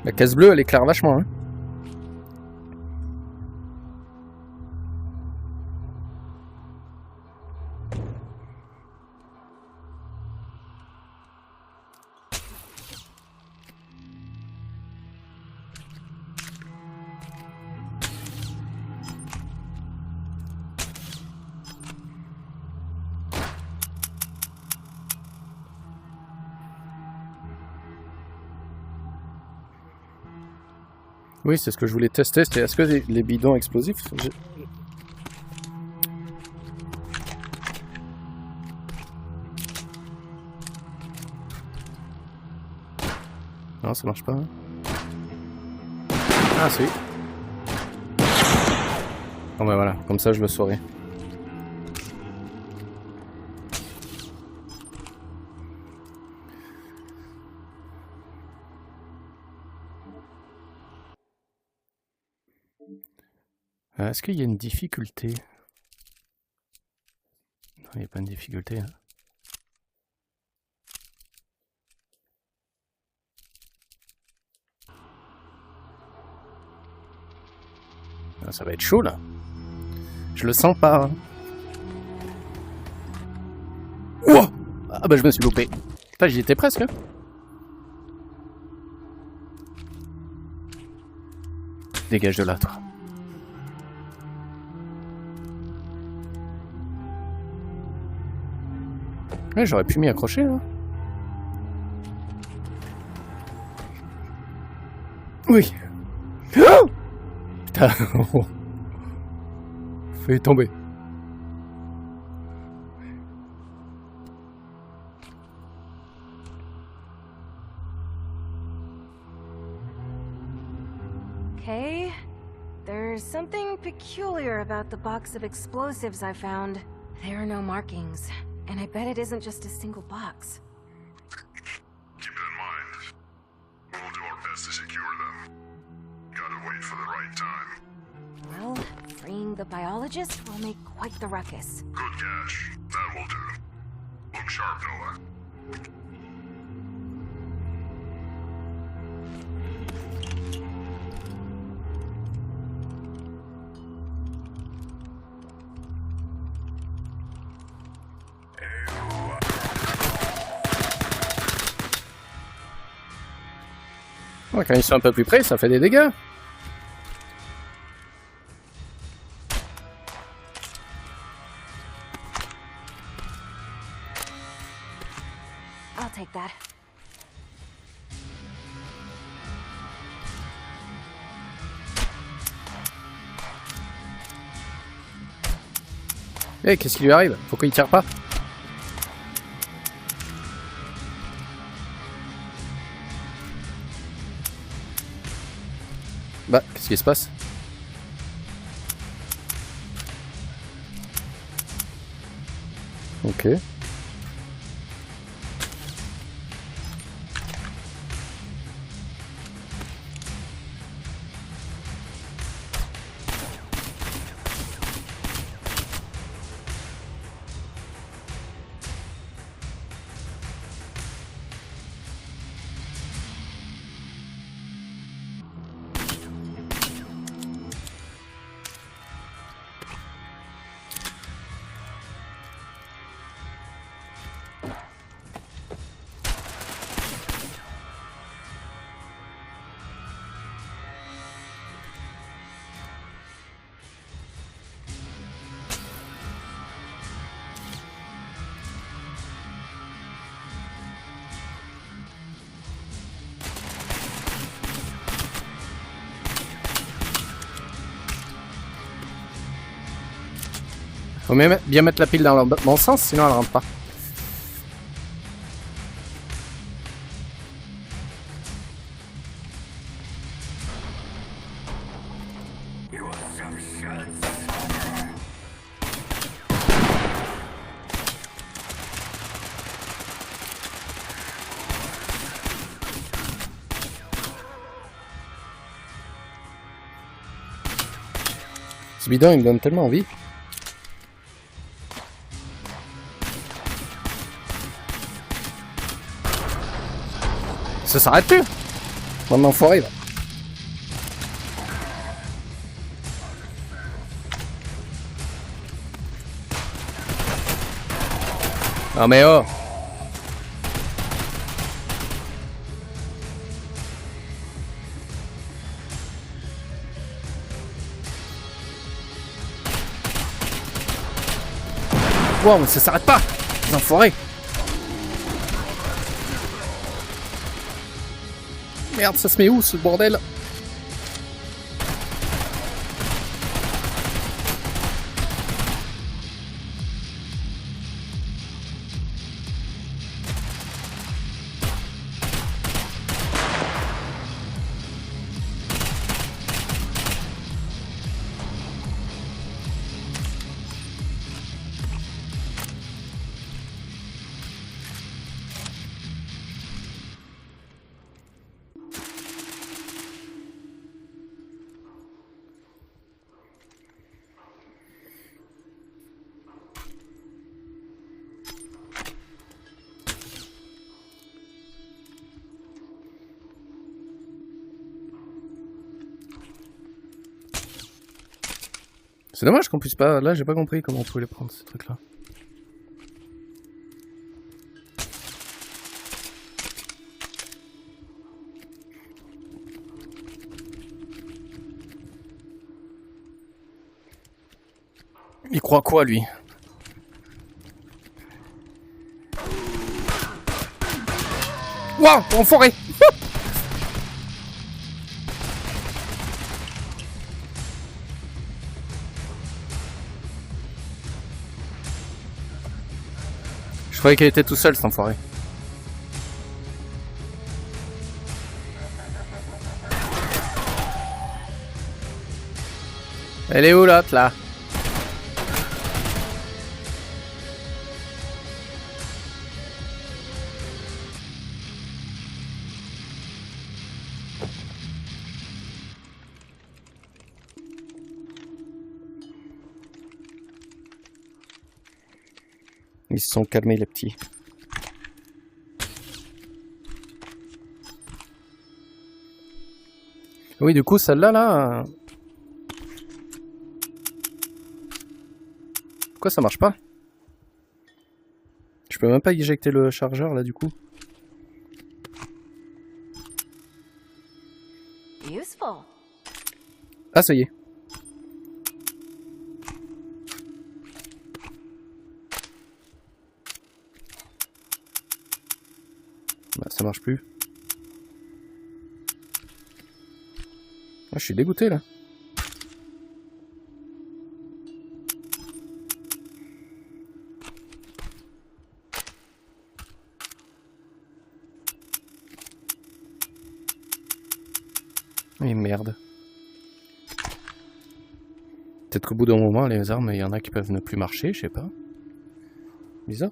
La case bleue, elle éclaire vachement, hein. Oui, c'est ce que je voulais tester, c'était est-ce que les bidons explosifs... Non, ça marche pas. Hein. Ah, si. Bon ben voilà, comme ça je le saurai. Est-ce qu'il y a une difficulté? Non, il n'y a pas de difficulté. Hein. Ah, ça va être chaud là. Je le sens pas. Hein. Ouah, ah bah je me suis loupé. Putain, j'y étais presque. Hein. Dégage de là, toi. Ouais, j'aurais pu m'y accrocher là. Oui. Oh putain. Fais tomber. Okay. There's something peculiar about the box of explosives I found. There are no markings. And I bet it isn't just a single box. Keep it in mind. We'll do our best to secure them. Gotta wait for the right time. Well, freeing the biologist will make quite the ruckus. Good catch. That will do. Look sharp, Noah. Ouais, quand ils sont un peu plus près, ça fait des dégâts. I'll take that. Eh, qu'est-ce qui lui arrive? Pourquoi il tire pas? Bah, qu'est-ce qui se passe? Ok. Faut bien mettre la pile dans le bon sens, sinon elle rentre pas. Ce bidon, il me donne tellement envie. Ça s'arrête plus. Mon enfoiré là. Non mais oh. Wow, mais ça s'arrête pas. Les enfoirés. Merde, ça se met où ce bordel? C'est dommage qu'on puisse pas... Là, j'ai pas compris comment on pouvait les prendre, ces trucs-là. Il croit quoi, lui? Waouh, enfoiré! Je croyais qu'elle était tout seule, cet enfoiré. Elle est où l'autre, là? Ils se sont calmés, les petits. Oui, du coup, celle-là, là... Pourquoi ça marche pas? Je peux même pas éjecter le chargeur, là, du coup. Useful. Ah, ça y est. Bah, ça marche plus. Ah, je suis dégoûté, là. Et merde. Peut-être qu'au bout d'un moment, les armes, il y en a qui peuvent ne plus marcher, je sais pas. Bizarre.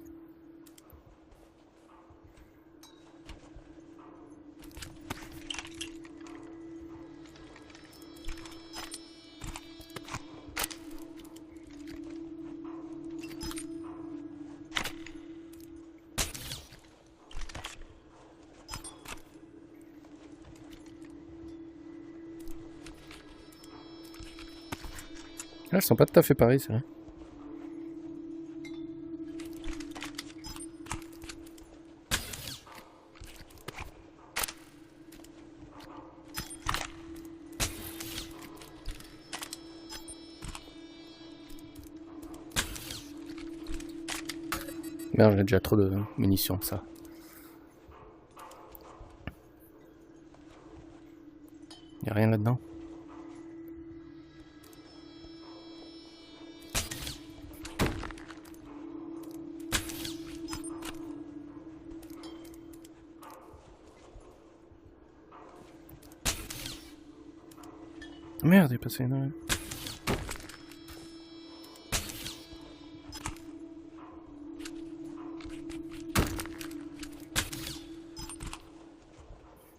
Ah, elles sont pas tout à fait pareilles, c'est vrai. Merde, j'ai déjà trop de munitions, ça. Y'a rien là-dedans. Merde, il est passé une...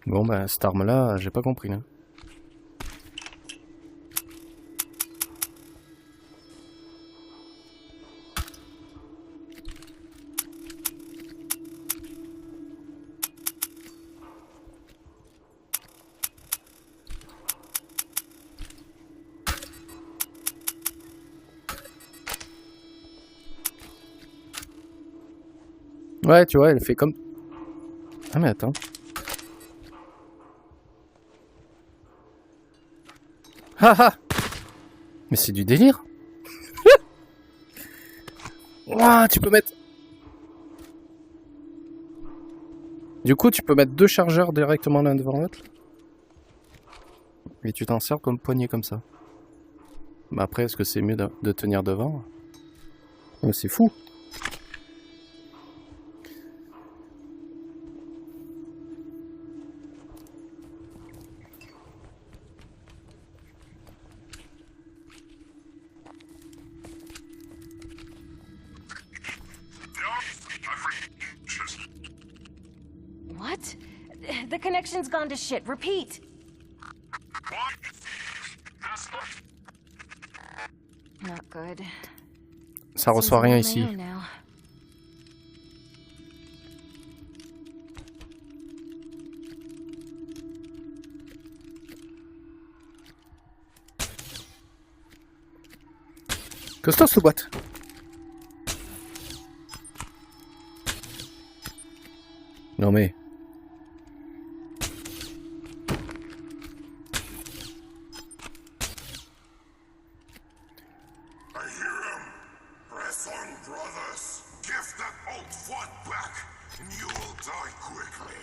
Bon, bah, cette arme-là, j'ai pas compris, là. Ouais, tu vois, elle fait comme... Ah, mais attends. Haha. Mais c'est du délire. Ouah, tu peux mettre... Du coup, tu peux mettre deux chargeurs directement l'un devant l'autre. Et tu t'en sers comme poignée comme ça. Mais après, est-ce que c'est mieux de tenir devant? Oh, c'est fou. What? The connection's gone to shit. Repeat. Not good. Ça reçoit rien Seems I'm on ici. my own now. Costaud cette boîte. Non mais... I hear him. Press on, brothers. Give that old fort back, and you will die quickly.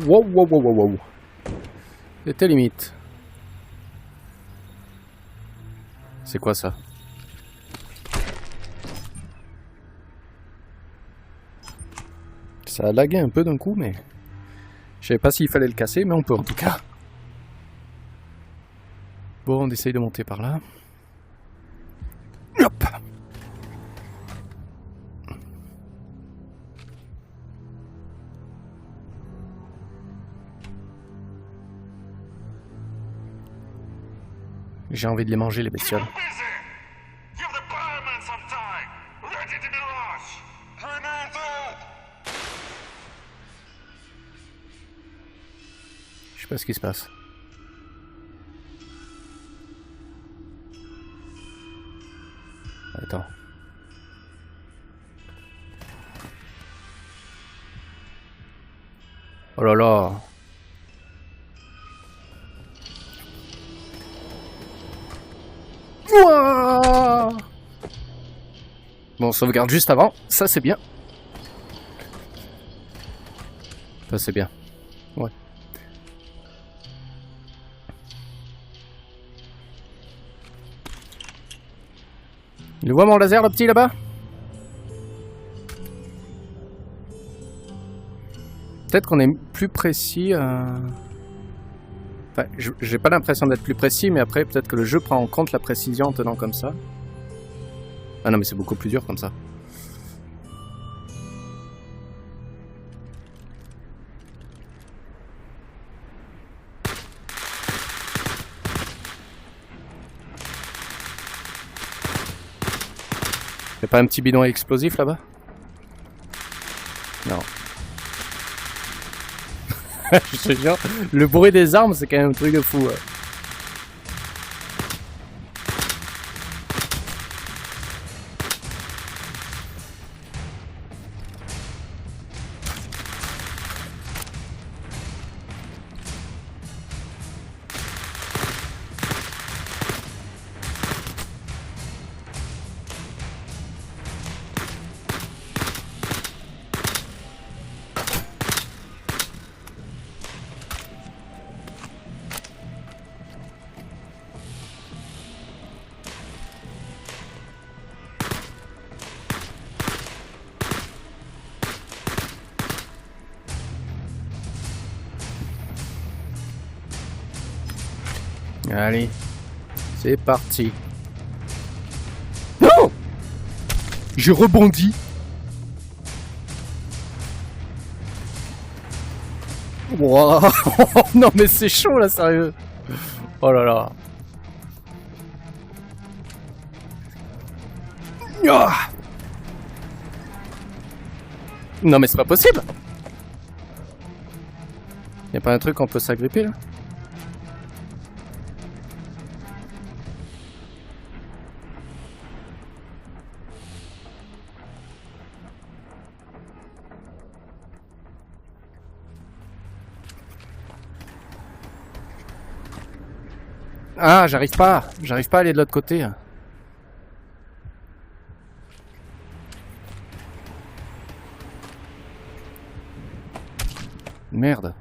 Wow, wow, wow, wow, wow. C'était limite. C'est quoi ça? Ça a lagué un peu d'un coup, mais... Je savais pas s'il fallait le casser, mais on peut en tout cas. Bon, on essaye de monter par là. Hop! J'ai envie de les manger, les bestioles. Busy! Give the fireman some time! Ready to be rushed! Grenade! Je sais pas ce qui se passe. Attends. Oh là là. Ouah. Bon, on sauvegarde juste avant. Ça, c'est bien. Ça, c'est bien. Ouais. Il voit mon laser, le petit, là-bas? Peut-être qu'on est plus précis. Enfin, j'ai pas l'impression d'être plus précis, mais après, peut-être que le jeu prend en compte la précision en tenant comme ça. Ah non, mais c'est beaucoup plus dur comme ça. Y'a pas un petit bidon explosif là-bas? Non. Je te jure, le bruit des armes, c'est quand même un truc de fou. Ouais. Allez, c'est parti. Non! Je rebondis. Wow. Non mais c'est chaud là, sérieux. Oh là là. Ah. Non mais c'est pas possible. Y'a pas un truc qu'on peut s'agripper là? Ah, j'arrive pas à aller de l'autre côté. Merde.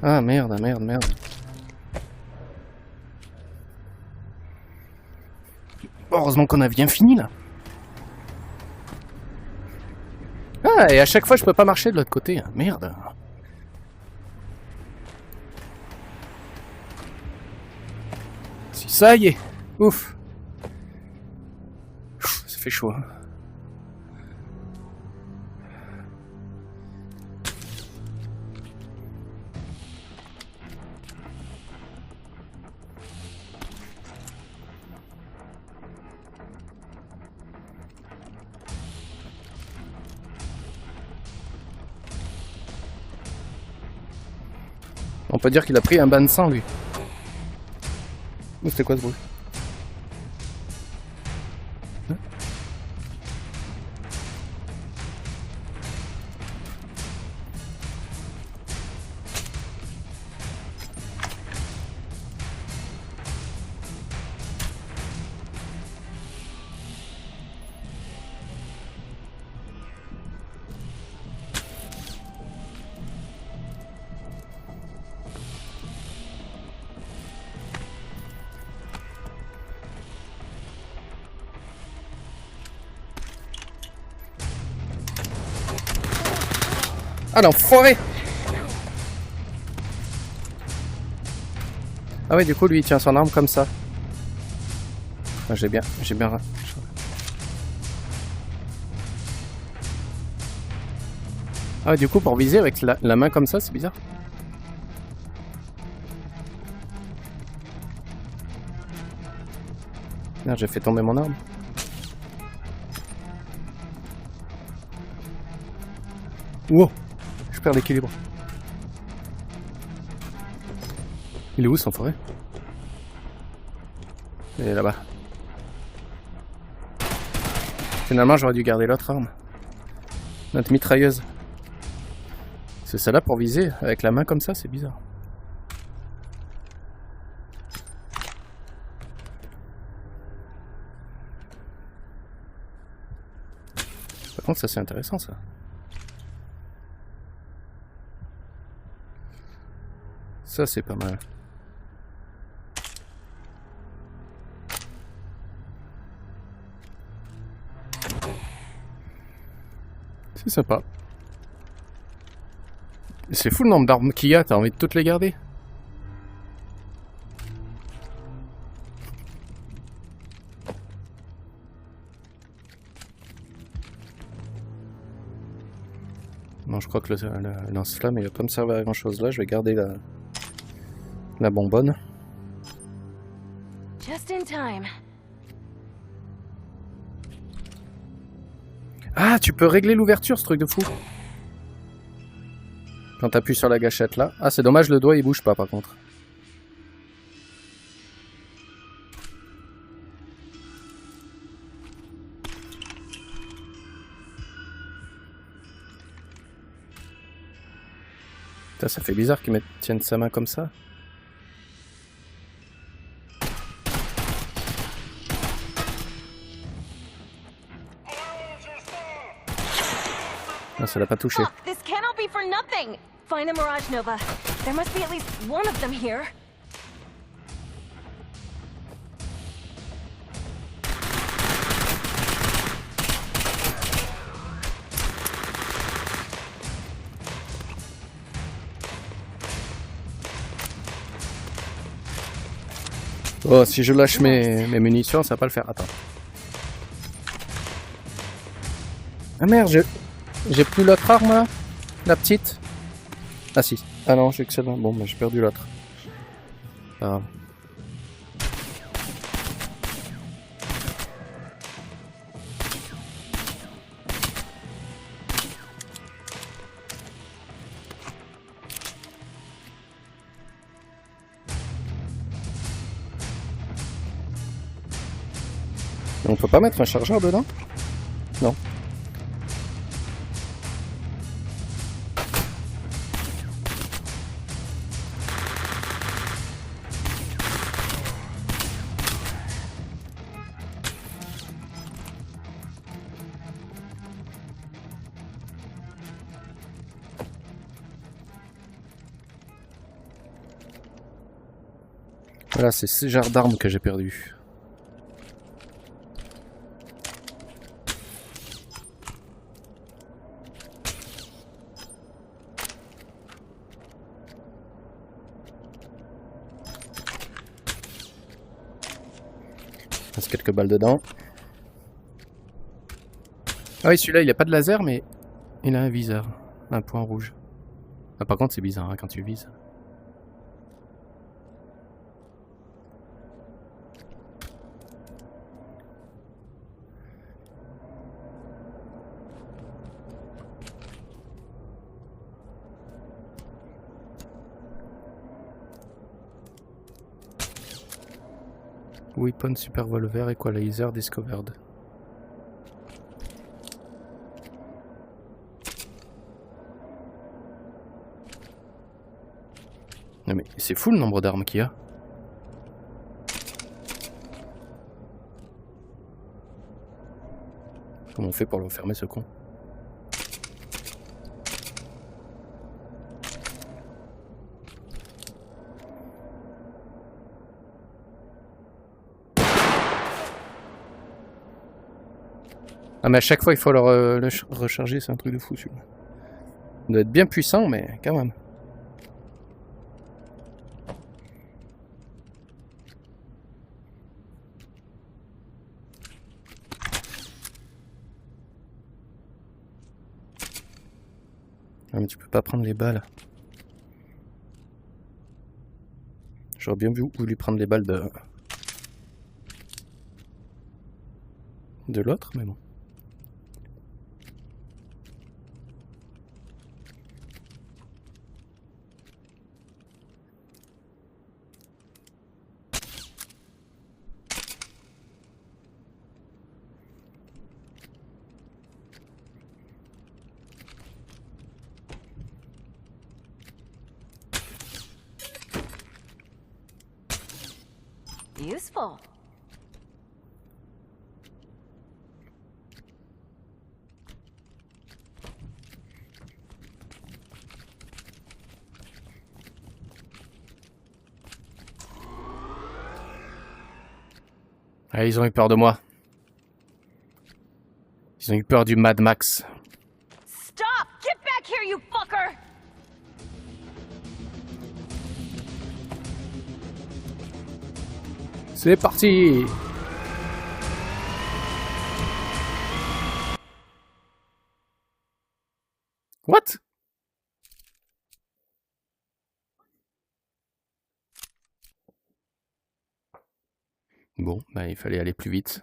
Ah merde, merde, merde. Heureusement qu'on a bien fini là. Ah, et à chaque fois je peux pas marcher de l'autre côté. Merde. Si ça y est. Ouf. Ça fait chaud. Hein. On peut dire qu'il a pris un bain de sang, lui. C'était quoi ce bruit? Hein? Ah l'enfoiré! Ah ouais, du coup lui il tient son arme comme ça. Ah, j'ai bien. Ah, du coup, pour viser avec la main comme ça, c'est bizarre. Merde, j'ai fait tomber mon arme. Wow! Je perds l'équilibre. Il est où, son forêt? Il est là-bas. Finalement, j'aurais dû garder l'autre arme. Notre mitrailleuse. C'est celle-là pour viser avec la main comme ça, c'est bizarre. Par contre, ça c'est intéressant ça. Ça c'est pas mal. C'est sympa. C'est fou le nombre d'armes qu'il y a, t'as envie de toutes les garder? Non, je crois que le lance-flamme il va pas me servir à grand chose là, je vais garder la bonbonne. Just in time. Ah, tu peux régler l'ouverture, ce truc de fou. Quand t'appuies sur la gâchette là. Ah, c'est dommage, le doigt il bouge pas par contre. Putain, ça fait bizarre qu'il tienne sa main comme ça. Ah, ça l'a pas touché. Fuck, this cannot be for nothing! Find a Mirage Nova. There must be at least one of them here. Oh, si je lâche mes munitions, ça va pas le faire. Attends. Ah merde, j'ai plus l'autre arme là? La petite? Ah si. Ah non, j'ai que celle-là. Bon, bah, j'ai perdu l'autre. Pas grave. On peut pas mettre un chargeur dedans? Non. Voilà, c'est ce genre d'armes que j'ai perdu. Il reste quelques balles dedans. Ah oui, celui-là, il a pas de laser, mais il a un viseur. Un point rouge. Ah, par contre, c'est bizarre hein, quand tu vises. Weapon Super Volver Equalizer Discovered. Non mais c'est fou le nombre d'armes qu'il y a. Comment on fait pour le fermer ce con? Ah mais à chaque fois il faut le recharger, c'est un truc de fou celui-là. Il doit être bien puissant mais quand même. Ah, mais tu peux pas prendre les balles. J'aurais bien voulu prendre les balles de l'autre, mais bon. Useful. Ah, ils ont eu peur de moi. Ils ont eu peur du Mad Max. Stop! Get back here, you fucker! C'est parti! What? Bon, bah il fallait aller plus vite.